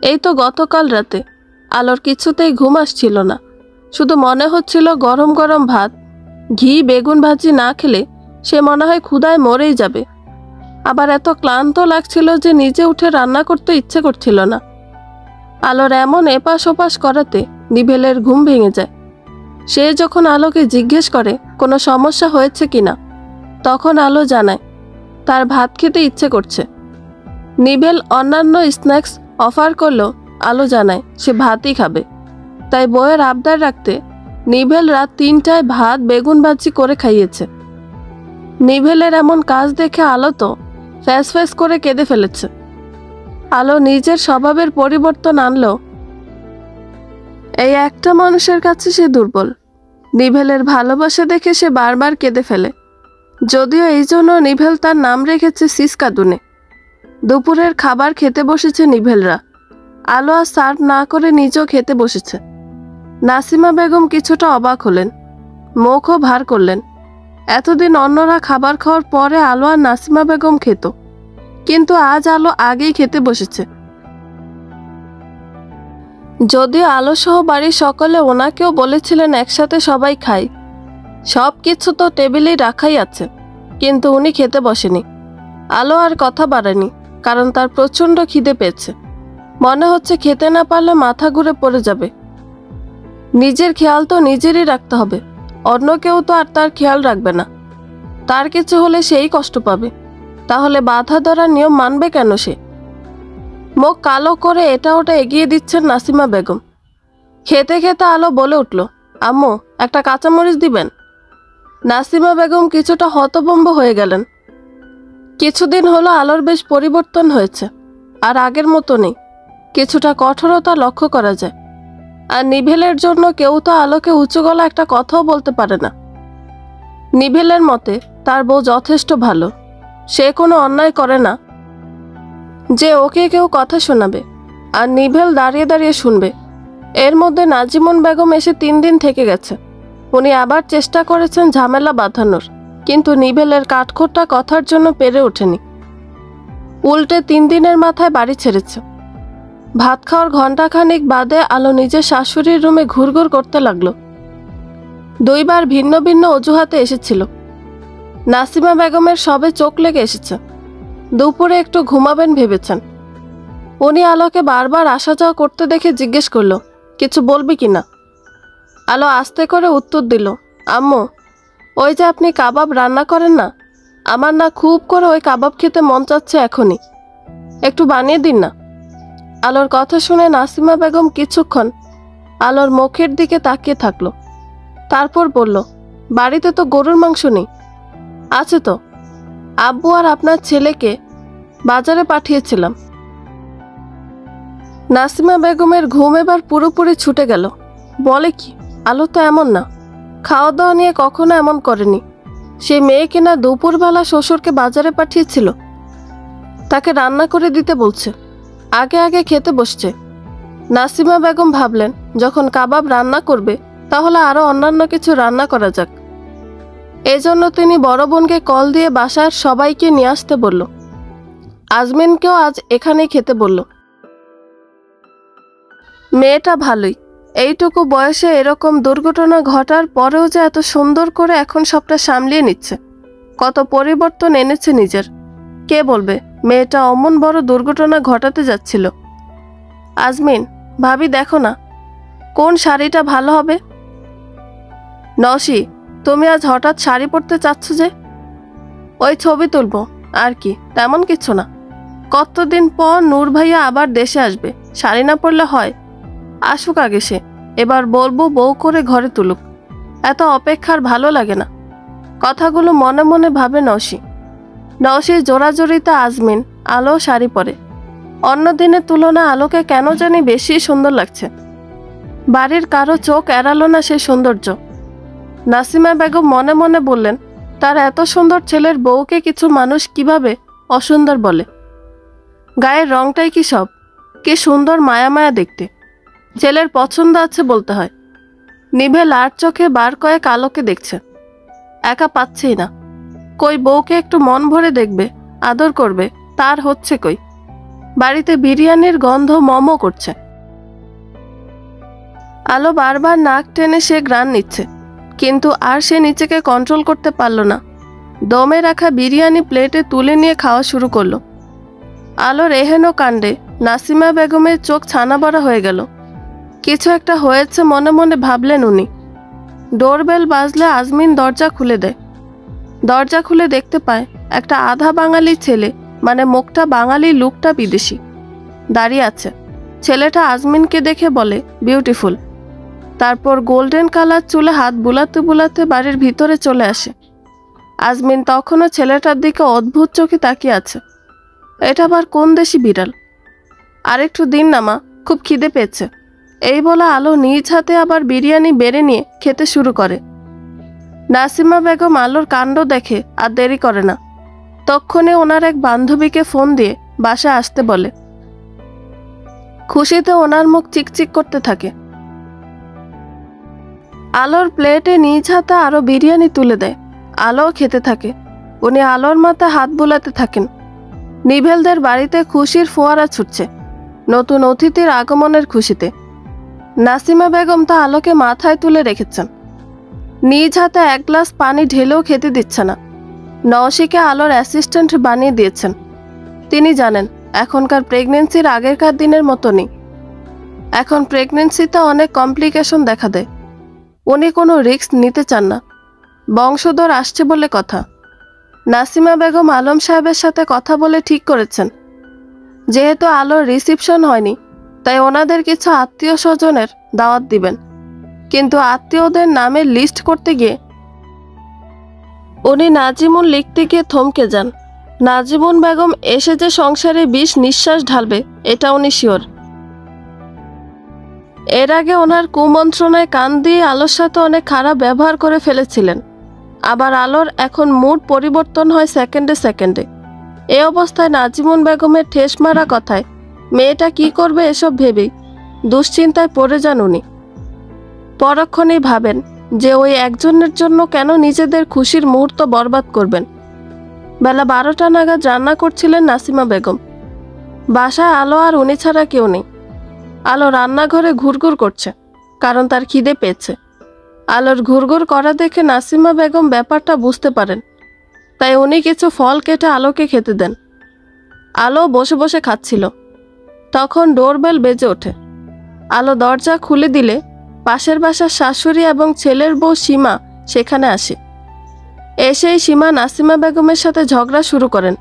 এই তো গতকাল রাতে আলোর কিছুতেই ঘুম আসছিল না। শুধু মনে হচ্ছিল গরম গরম ভাত, ঘি, বেগুন ভাজি না খেলে সে মনে হয় ক্ষুধায় মরেই যাবে। আবার এত ক্লান্ত লাগছিল যে নিজে উঠে রান্না করতে ইচ্ছে করছিল না। আলোর এমন এপাশ ওপাশ করাতে নিভেলের ঘুম ভেঙে যায়। সে যখন আলোকে জিজ্ঞেস করে কোনো সমস্যা হয়েছে কিনা, তখন আলো জানায় তার ভাত খেতে ইচ্ছে করছে। নিভেল অন্যান্য স্ন্যাক্স অফার করলেও আলো জানায় সে ভাতই খাবে। তাই বউয়ের আবদার রাখতে নিভেল রাত ৩টায় ভাত, বেগুন ভাজি করে খাইয়েছে। নিভেলের এমন কাজ দেখে আলো তো ফ্যাস ফ্যাস করে কেঁদে ফেলেছে। আলো নিজের স্বভাবের পরিবর্তন আনলেও এই একটা মানুষের কাছে সে দুর্বল। নিভেলের ভালোবাসা দেখে সে বারবার কেঁদে ফেলে। যদিও এই জন্য নিভেল তার নাম রেখেছে সিসকাদুনে। দুপুরের খাবার খেতে বসেছে নিভেলরা। আলো আর সার্ভ না করে নিজেও খেতে বসেছে। নাসিমা বেগম কিছুটা অবাক হলেন, মুখও ভার করলেন। এতদিন অন্যরা খাবার খাওয়ার পরে আলো আর নাসিমা বেগম খেত, কিন্তু আজ আলো আগেই খেতে বসেছে। যদিও আলো সহ বাড়ির সকলে ওনাকেও বলেছিলেন একসাথে সবাই খাই, সব কিছু তো টেবিলেই রাখাই আছে, কিন্তু উনি খেতে বসেনি। আলো আর কথা বাড়ায়নি, কারণ তার প্রচণ্ড খিদে পেয়েছে। মনে হচ্ছে খেতে না পারলে মাথা ঘুরে পড়ে যাবে। নিজের খেয়াল তো নিজেরই রাখতে হবে, অন্য কেউ তো আর তার খেয়াল রাখবে না। তার কিছু হলে সেই কষ্ট পাবে, তাহলে বাধা ধরার নিয়ম মানবে কেন সে? মুখ কালো করে এটা ওটা এগিয়ে দিচ্ছেন নাসিমা বেগম। খেতে খেতে আলো বলে উঠল, আম্মু, একটা কাঁচামরিচ দিবেন? নাসিমা বেগম কিছুটা হতভম্ব হয়ে গেলেন। কিছুদিন হলো আলোর বেশ পরিবর্তন হয়েছে, আর আগের মতো নেই। কিছুটা কঠোরতা লক্ষ্য করা যায়। আর নিভেলের জন্য কেউ তো আলোকে উঁচু গলা একটা কথাও বলতে পারে না। নিভেলের মতে তার বউ যথেষ্ট ভালো, সে কোনো অন্যায় করে না যে ওকে কেউ কথা শোনাবে। আর নিভেল দাঁড়িয়ে দাঁড়িয়ে শুনবে। এর মধ্যে নাজিমুন বেগম এসে 3 দিন থেকে গেছে। উনি আবার চেষ্টা করেছেন ঝামেলা বাঁধানোর, কিন্তু নিভেলের কাঠখোট্টা কথার জন্য পেরে ওঠেনি। উল্টে 3 দিনের মাথায় বাড়ি ছেড়েছে। ভাত খাওয়ার ঘণ্টাখানিক বাদে আলো নিজের শাশুড়ির রুমে ঘুরঘুর করতে লাগলো। 2 বার ভিন্ন ভিন্ন অজুহাতে এসেছিল। নাসিমা বেগমের সবে চোখ লেগে এসেছে। দুপুরে একটু ঘুমাবেন ভেবেছেন। উনি আলোকে বারবার আসা যাওয়া করতে দেখে জিজ্ঞেস করলো, কিছু বলবি কিনা? আলো আস্তে করে উত্তর দিল, আম্মু, ওই যে আপনি কাবাব রান্না করেন না, আমার না খুব করে ওই কাবাব খেতে মন চাচ্ছে এখনই, একটু বানিয়ে দিন না। আলোর কথা শুনে নাসিমা বেগম কিছুক্ষণ আলোর মুখের দিকে তাকিয়ে থাকলো। তারপর বলল, বাড়িতে তো গরুর মাংস নেই। আছে তো, আব্বু আর আপনার ছেলেকে বাজারে পাঠিয়েছিলাম। নাসিমা বেগমের ঘুম এবার পুরোপুরি ছুটে গেল। বলে কি, আলো তো এমন না, খাওয়া দাওয়া নিয়ে কখনো এমন করেনি। সে মেয়ে কিনা দুপুরবেলা শ্বশুরকে বাজারে পাঠিয়েছিল, তাকে রান্না করে দিতে বলছে। আগে আগে খেতে বসছে। নাসিমা বেগম ভাবলেন যখন কাবাব রান্না করবে তাহলে আরো অন্যান্য কিছু রান্না করা যাক। এজন্য তিনি বড় বোনকে কল দিয়ে বাসার সবাইকে নিয়ে আসতে বলল। আজমিনকেও আজ এখানেই খেতে বলল। মেয়েটা ভালোই, এইটুকু বয়সে এরকম দুর্ঘটনা ঘটার পরেও যে এত সুন্দর করে এখন সবটা সামলিয়ে নিচ্ছে, কত পরিবর্তন এনেছে নিজের। কে বলবে মেয়েটা অমন বড় দুর্ঘটনা ঘটাতে যাচ্ছিল। আজমিন, ভাবি দেখো না কোন শাড়িটা ভালো হবে। নওশি, তুমি আজ হঠাৎ শাড়ি পরতে চাচ্ছ যে? ওই ছবি তুলবো, আর কি, তেমন কিছু না। কতদিন পর নূর ভাইয়া আবার দেশে আসবে, শাড়ি না পরলে হয়? আসুক আগে সে, এবার বলবো বউ করে ঘরে তুলুক। এত অপেক্ষার ভালো লাগে না। কথাগুলো মনে মনে ভাবে নওশি। নওশির জোরাজোরিতে আজমিন আলো শাড়ি পরে। অন্য দিনের তুলনায় আলোকে কেন জানি বেশি সুন্দর লাগছে। বাড়ির কারো চোখ এড়ালো না সে সৌন্দর্য। নাসিমা বেগম মনে মনে বললেন, তার এত সুন্দর ছেলের বউকে কিছু মানুষ কিভাবে অসুন্দর বলে। গায়ের রংটাই কি সব, কি সুন্দর মায়া মায়া দেখতে। ছেলের পছন্দ আছে বলতে হয়। নিভে লার চোখে বার কয়েক আলোকে দেখছে। একা পাচ্ছেই না। কই বউকে একটু মন ভরে দেখবে, আদর করবে, তার হচ্ছে কই। বাড়িতে বিরিয়ানির গন্ধ মমো করছে। আলো বারবার নাক টেনে সে গ্রান নিচ্ছে, কিন্তু আর সে নিজেকে কন্ট্রোল করতে পারল না। দমে রাখা বিরিয়ানি প্লেটে তুলে নিয়ে খাওয়া শুরু করলো। আলোর এহেন কাণ্ডে নাসিমা বেগমের চোখ ছানা বড়া হয়ে গেল। কিছু একটা হয়েছে মনে মনে ভাবলেন উনি। ডোরবেল বাজলে আজমিন দরজা খুলে দেয়। দরজা খুলে দেখতে পায় একটা আধা বাঙালি ছেলে, মানে মুখটা বাঙালি লুকটা বিদেশি, দাঁড়িয়ে আছে। ছেলেটা আজমিনকে দেখে বলে বিউটিফুল। তারপর গোল্ডেন কালার চুলে হাত বুলাতে বুলাতে বাড়ির ভিতরে চলে আসে। আজমিন তখনও ছেলেটার দিকে অদ্ভুত চোখে তাকিয়ে আছে। এটা আবার কোন দেশি বিড়াল? আরেকটু দিন না মা, খুব খিদে পেয়েছে। এই বলে আলো নিজ হাতে আবার বিরিয়ানি বেড়ে নিয়ে খেতে শুরু করে। নাসিমা বেগম আলোর কাণ্ড দেখে আর দেরি করে না। তক্ষণে ওনার এক বান্ধবীকে ফোন দিয়ে বাসায় আসতে বলে। খুশিতে ওনার মুখ চিকচিক করতে থাকে। আলোর প্লেটে নিজ হাতে আরো বিরিয়ানি তুলে দেয়। আলো খেতে থাকে। উনি আলোর মাথায় হাত বুলাতে থাকেন। নিভেলদের বাড়িতে খুশির ফোয়ারা ছুটছে, নতুন অতিথির আগমনের খুশিতে। নাসিমা বেগম তা আলোকে মাথায় তুলে রেখেছেন। নিজ হাতে এক গ্লাস পানি ঢেলেও খেতে দিচ্ছে না। নওশিকে আলোর অ্যাসিস্ট্যান্ট বানিয়ে দিয়েছেন। তিনি জানেন এখনকার প্রেগনেন্সির আগেরকার দিনের মতো নেই। এখন প্রেগনেন্সিতে অনেক কমপ্লিকেশন দেখা দেয়। উনি কোনো রিস্ক নিতে চান না। বংশধর আসছে বলে কথা। নাসিমা বেগম আলম সাহেবের সাথে কথা বলে ঠিক করেছেন, যেহেতু আলোর রিসিপশন হয়নি তাই ওনাদের কিছু আত্মীয় স্বজনের দাওয়াত দিবেন। কিন্তু আত্মীয়দের নামের লিস্ট করতে গিয়ে উনি নাজিমুন লিখতে গিয়ে থমকে যান। নাজিমুন বেগম এসে যে সংসারে বিষ নিঃশ্বাস ঢালবে এটা উনি শিওর। এর আগে ওনার কুমন্ত্রণায় কান দিয়ে আলোর সাথে অনেক খারাপ ব্যবহার করে ফেলেছিলেন। আবার আলোর এখন মুড পরিবর্তন হয় সেকেন্ডে সেকেন্ডে। এই অবস্থায় নাজিমুন বেগমের ঠেস মারা কথায় মেয়েটা কি করবে এসব ভেবেই দুশ্চিন্তায় পড়ে যান উনি। পরক্ষণেই ভাবেন যে ওই একজনের জন্য কেন নিজেদের খুশির মুহূর্ত বরবাদ করবেন। বেলা 12টা নাগাদ রান্না করছিলেন নাসিমা বেগম। বাসায় আলো আর উনি ছাড়া কেউ নেই। আলো রান্নাঘরে ঘুরঘুর করছে, কারণ তার খিদে পেয়েছে। আলোর ঘুরঘুর করা দেখে নাসিমা বেগম ব্যাপারটা বুঝতে পারেন, তাই উনি কিছু ফল কেটে আলোকে খেতে দেন। আলো বসে বসে খাচ্ছিল। তখন ডোরবেল বেজে ওঠে। আলো দরজা খুলে দিলে পাশের বাসার শাশুড়ি এবং ছেলের বউ সীমা সেখানে আসে। এসেই সীমা নাসিমা বেগমের সাথে ঝগড়া শুরু করেন।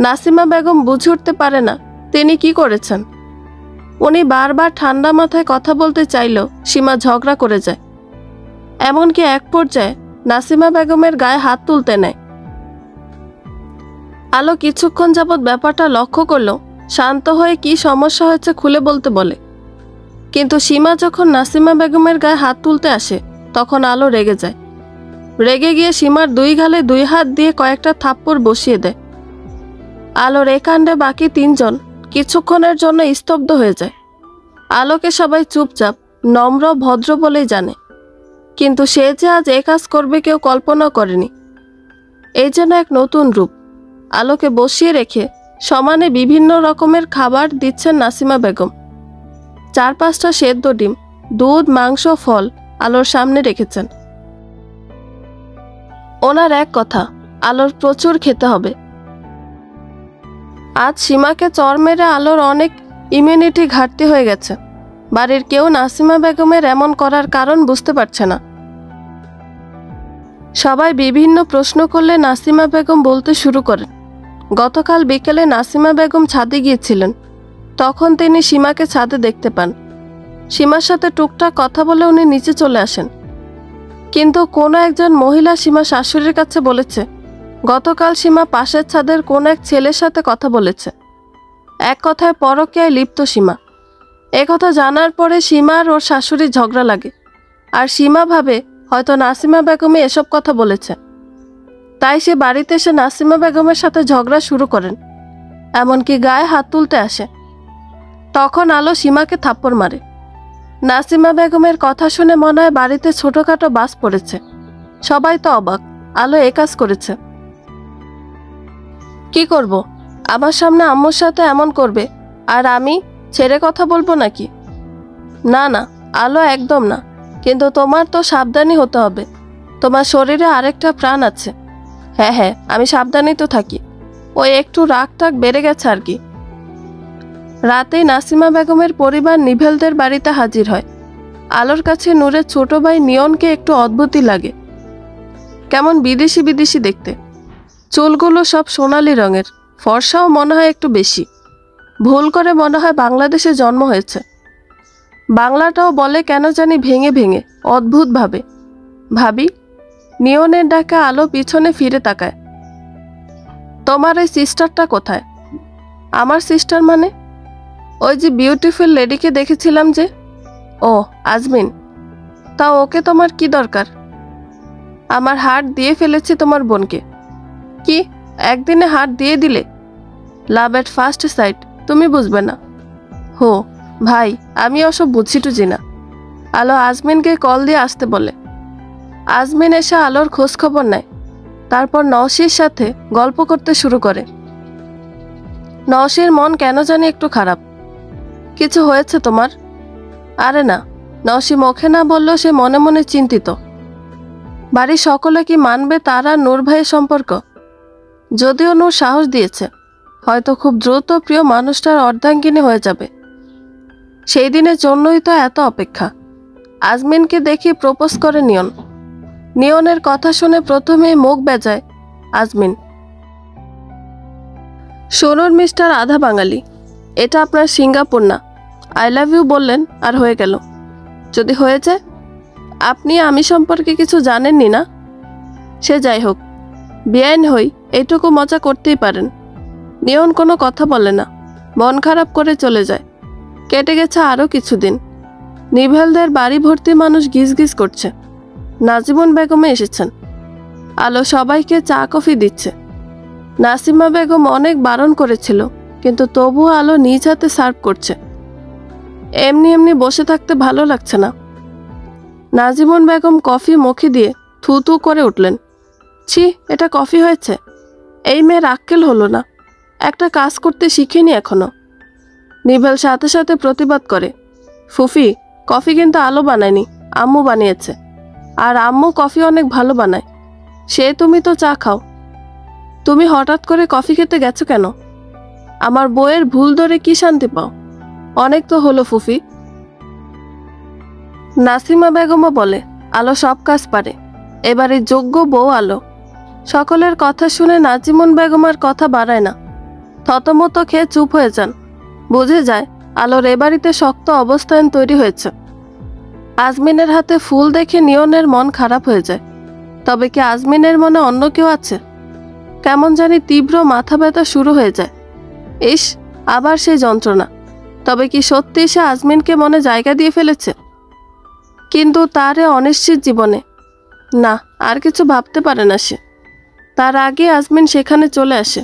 নাসিমা বেগম বুঝে উঠতে পারে না তিনি কি করেছেন। উনি বারবার ঠান্ডা মাথায় কথা বলতে চাইলেও সীমা ঝগড়া করে যায়। এমনকি এক পর্যায়ে নাসিমা বেগমের গায়ে হাত তুলতে নেয়। আলো কিছুক্ষণ যাবৎ ব্যাপারটা লক্ষ্য করলো, শান্ত হয়ে কি সমস্যা হয়েছে খুলে বলতে বলে। কিন্তু সীমা যখন নাসিমা বেগমের গায়ে হাত তুলতে আসে তখন আলো রেগে যায়। রেগে গিয়ে সীমার দুই গালে দুই হাত দিয়ে কয়েকটা থাপ্পড় বসিয়ে দেয়। আলোর এ কাণ্ডে বাকি তিনজন কিছুক্ষণের জন্য স্তব্ধ হয়ে যায়। আলোকে সবাই চুপচাপ নম্র ভদ্র বলেই জানে, কিন্তু সে যে আজ এ কাজ করবে কেউ কল্পনা করেনি। এই যেন এক নতুন রূপ। আলোকে বসিয়ে রেখে সমানে বিভিন্ন রকমের খাবার দিচ্ছেন নাসিমা বেগম। 4-5টা সেদ্ধ ডিম, দুধ, মাংস, ফল আলোর সামনে রেখেছেন। ওনার এক কথা, আলোর প্রচুর খেতে হবে। আজ সীমাকে চর মেরে আলোর অনেক ইমিউনিটি ঘাটতি হয়ে গেছে। বাড়ির কেউ নাসিমা বেগমের এমন করার কারণ বুঝতে পারছে না। সবাই বিভিন্ন প্রশ্ন করলে নাসিমা বেগম বলতে শুরু করেন, গতকাল বিকেলে নাসিমা বেগম ছাদে গিয়েছিলেন। তখন তিনি সীমাকে ছাদে দেখতে পান। সীমার সাথে টুকটাক কথা বলে উনি নিচে চলে আসেন। কিন্তু কোনো একজন মহিলা সীমা শাশুড়ির কাছে বলেছে, গতকাল সীমা পাশের ছাদের কোনো এক ছেলের সাথে কথা বলেছে। এক কথায় পরকীয়ায় লিপ্ত সীমা। একথা জানার পরে সীমা আর ওর শাশুড়ির ঝগড়া লাগে। আর সীমা ভাবে হয়তো নাসিমা বেগমই এসব কথা বলেছে। তাই সে বাড়িতে এসে নাসিমা বেগমের সাথে ঝগড়া শুরু করেন, এমনকি গায়ে হাত তুলতে আসে। তখন আলো সীমাকে থাপ্পড় মারে। নাসিমা বেগমের কথা শুনে মনে হয় বাড়িতে ছোটখাটো বাস পড়েছে। সবাই তো অবাক, আলো এ কাজ করেছে। কি করব, আমার সামনে আম্মুর সাথে এমন করবে আর আমি ছেড়ে কথা বলবো নাকি? না না আলো, একদম না। কিন্তু তোমার তো সাবধানী হতে হবে। তোমার শরীরে আরেকটা প্রাণ আছে। হ্যাঁ হ্যাঁ, আমি সাবধানেই তো থাকি। ওই একটু রাগ টাগ বেড়ে গেছে আর কি। রাতেই নাসিমা বেগমের পরিবার নিভেলদের বাড়িতে হাজির হয়। আলোর কাছে নূরের ছোট ভাই নিয়নকে একটু অদ্ভুতই লাগে। কেমন বিদেশি বিদেশি দেখতে। চুলগুলো সব সোনালি রঙের, ফর্সাও মনে হয় একটু বেশি। ভুল করে মনে হয় বাংলাদেশে জন্ম হয়েছে। বাংলাটাও বলে কেন জানি ভেঙে ভেঙে, অদ্ভুতভাবে। ভাবি, নিয়নের ডাকে আলো পিছনে ফিরে তাকায়। তোমার ওই সিস্টারটা কোথায়? আমার সিস্টার মানে? ওই যে বিউটিফুল লেডিকে দেখেছিলাম যে। ও, আজমিন। তা ওকে তোমার কি দরকার? আমার হার্ট দিয়ে ফেলেছি তোমার বোনকে। কি, একদিনে হার্ট দিয়ে দিলে? লাভ এট ফার্স্ট সাইট, তুমি বুঝবে না। হো ভাই, আমি ওসব বুঝি টুঝি না। আলো আজমিনকে কল দিয়ে আসতে বলে। আজমিন এসে আলোর খোঁজ খবর নেয়। তারপর নওশীর সাথে গল্প করতে শুরু করে। নওশীর মন কেন জানি একটু খারাপ। কিছু হয়েছে তোমার? আরে না, নওশী মুখে না বললেও সে মনে মনে চিন্তিত। বাড়ির সকলে কি মানবে তার আর নূর ভাইয়ের সম্পর্ক? যদিও নূর সাহস দিয়েছে, হয়তো খুব দ্রুত প্রিয় মানুষটার অর্ধাঙ্গিনী হয়ে যাবে। সেই দিনের জন্যই তো এত অপেক্ষা। আজমিনকে দেখে প্রপোজ করে নিয়ন। নিয়নের কথা শুনে প্রথমেই মুখ বেজায় আজমিন। শুনুন মিস্টার আধা বাঙালি, এটা আপনার সিঙ্গাপুর না। আই লাভ ইউ বললেন আর হয়ে গেল। যদি হয়ে যায়, আপনি আমি সম্পর্কে কিছু জানেননি না। সে যাই হোক, বেআইন হই এইটুকু মজা করতেই পারেন। নিয়ন কোনো কথা বলে না, মন খারাপ করে চলে যায়। কেটে গেছে আরও কিছুদিন। নিভেলদের বাড়ি ভর্তি মানুষ গিজ গিজ করছে। নাজিমুন বেগমে এসেছেন। আলো সবাইকে চা কফি দিচ্ছে। নাসিমা বেগম অনেক বারণ করেছিল, কিন্তু তবুও আলো নিজ হাতে সার্ভ করছে। এমনি এমনি বসে থাকতে ভালো লাগছে না। নাজিমুন বেগম কফি মুখে দিয়ে থু থু করে উঠলেন। ছি, এটা কফি হয়েছে? এই মেয়ের আক্কেল হলো না, একটা কাজ করতে শিখিনি এখনো। নিভেল সাথে সাথে প্রতিবাদ করে, ফুফি, কফি কিন্তু আলো বানায়নি, আম্মু বানিয়েছে। আর আম্মু কফি অনেক ভালো বানায়। সে তুমি তো চা খাও। তুমি হঠাৎ করে কফি খেতে গেছো কেন? আমার বউয়ের ভুল ধরে কি শান্তি পাও? অনেক তো হলো ফুফি। নাসিমা বেগমও বলে, আলো সব কাজ পারে, এবারে যোগ্য বউ আলো। সকলের কথা শুনে নাজিমুন বেগম আর কথা বাড়ায় না। থতমত খেয়ে চুপ হয়ে যান। বুঝে যায় আলোর এ বাড়িতে শক্ত অবস্থান তৈরি হয়েছে। আজমিনের হাতে ফুল দেখে নিয়নের মন খারাপ হয়ে যায়। তবে কি আজমিনের মনে অন্য কেউ আছে? কেমন জানি তীব্র মাথা ব্যথা শুরু হয়ে যায়। ইস, আবার সেই যন্ত্রণা। তবে কি সত্যি সে আজমিনকে মনে জায়গা দিয়ে ফেলেছে? কিন্তু তার এ অনিশ্চিত জীবনে না, আর কিছু ভাবতে পারে না সে। তার আগে আজমিন সেখানে চলে আসে।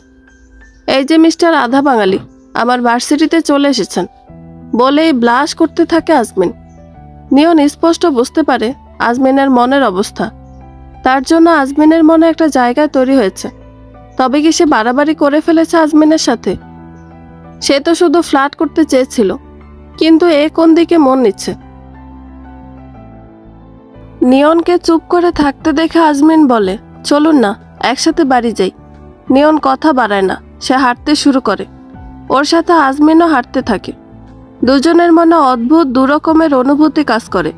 এই যে মিস্টার আধা বাঙালি, আমার ভার্সিটিতে চলে এসেছেন বলেই ব্লাশ করতে থাকে আজমিন। নিয়ন স্পষ্ট বুঝতে পারে আজমিনের মনের অবস্থা। তার জন্য আজমিনের মনে একটা জায়গা তৈরি হয়েছে। তবে কি সে বাড়াবাড়ি করে ফেলেছে আজমিনের সাথে? সে তো শুধু ফ্লার্ট করতে চেয়েছিল, কিন্তু এ কোন দিকে মন নিচ্ছে? নিয়নকে চুপ করে থাকতে দেখে আজমিন বলে, চলুন না একসাথে বাড়ি যাই। নিয়ন কথা বাড়ায় না, সে হাঁটতে শুরু করে। ওর সাথে আজমিনও হাঁটতে থাকে। দুজনের মনে অদ্ভুত দুরকমের অনুভূতি কাজ করে।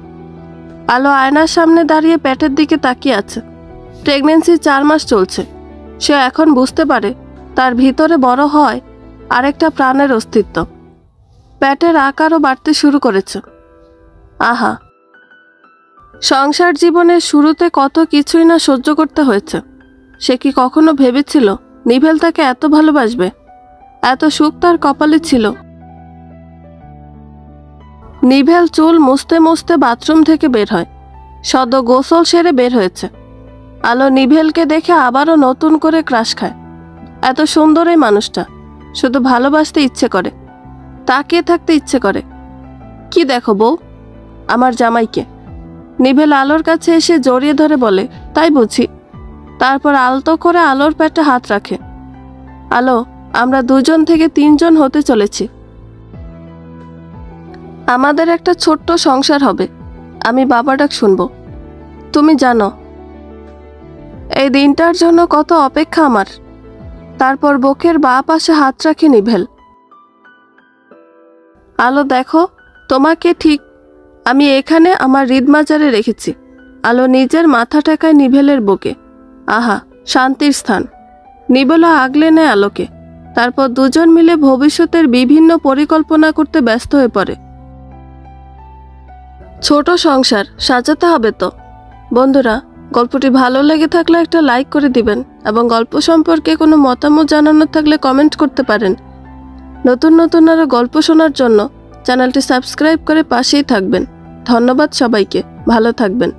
আলো আয়নার সামনে দাঁড়িয়ে পেটের দিকে তাকিয়ে আছে। প্রেগনেন্সি 4 মাস চলছে। সে এখন বুঝতে পারে তার ভিতরে বড় হয় আরেকটা প্রাণের অস্তিত্ব। পেটের আকারও বাড়তে শুরু করেছে। আহা, সংসার জীবনের শুরুতে কত কিছুই না সহ্য করতে হয়েছে। সে কি কখনো ভেবেছিল নিভেল তাকে এত ভালোবাসবে? এত সুখ তার কপালে ছিল। নিভেল চুল মুছতে মুছতে বাথরুম থেকে বের হয়। সদ্য গোসল সেরে বের হয়েছে। আলো নিভেলকে দেখে আবারও নতুন করে ক্রাশ খায়। এত সুন্দর এই মানুষটা, শুধু ভালোবাসতে ইচ্ছে করে, তাকিয়ে থাকতে ইচ্ছে করে। কি দেখো বউ, আমার জামাইকে। নিভেল আলোর কাছে এসে জড়িয়ে ধরে বলে, তাই বুঝি? তারপর আলতো করে আলোর পেটে হাত রাখে। আলো, আমরা 2 থেকে 3 হতে চলেছি। আমাদের একটা ছোট্ট সংসার হবে। আমি বাবা ডাক শুনবো। তুমি জানো এই দিনটার জন্য কত অপেক্ষা আমার। তারপর বুকের বাঁ পাশে হাত রাখে নিভেল। আলো দেখো, তোমাকে ঠিক আমি এখানে আমার হৃদমাজারে রেখেছি। আলো নিজের মাথা ঠেকায় নিভেলের বুকে। আহা, শান্তির স্থান। নিভেলও আগলে নেয় আলোকে। তারপর দুজন মিলে ভবিষ্যতের বিভিন্ন পরিকল্পনা করতে ব্যস্ত হয়ে পড়ে। ছোট সংসার সাজাতে হবে তো। বন্ধুরা, গল্পটি ভালো লেগে থাকলে একটা লাইক করে দিবেন এবং গল্প সম্পর্কে কোনো মতামত জানানোর থাকলে কমেন্ট করতে পারেন। নতুন নতুন আরও গল্প শোনার জন্য চ্যানেলটি সাবস্ক্রাইব করে পাশেই থাকবেন। ধন্যবাদ সবাইকে। ভালো থাকবেন।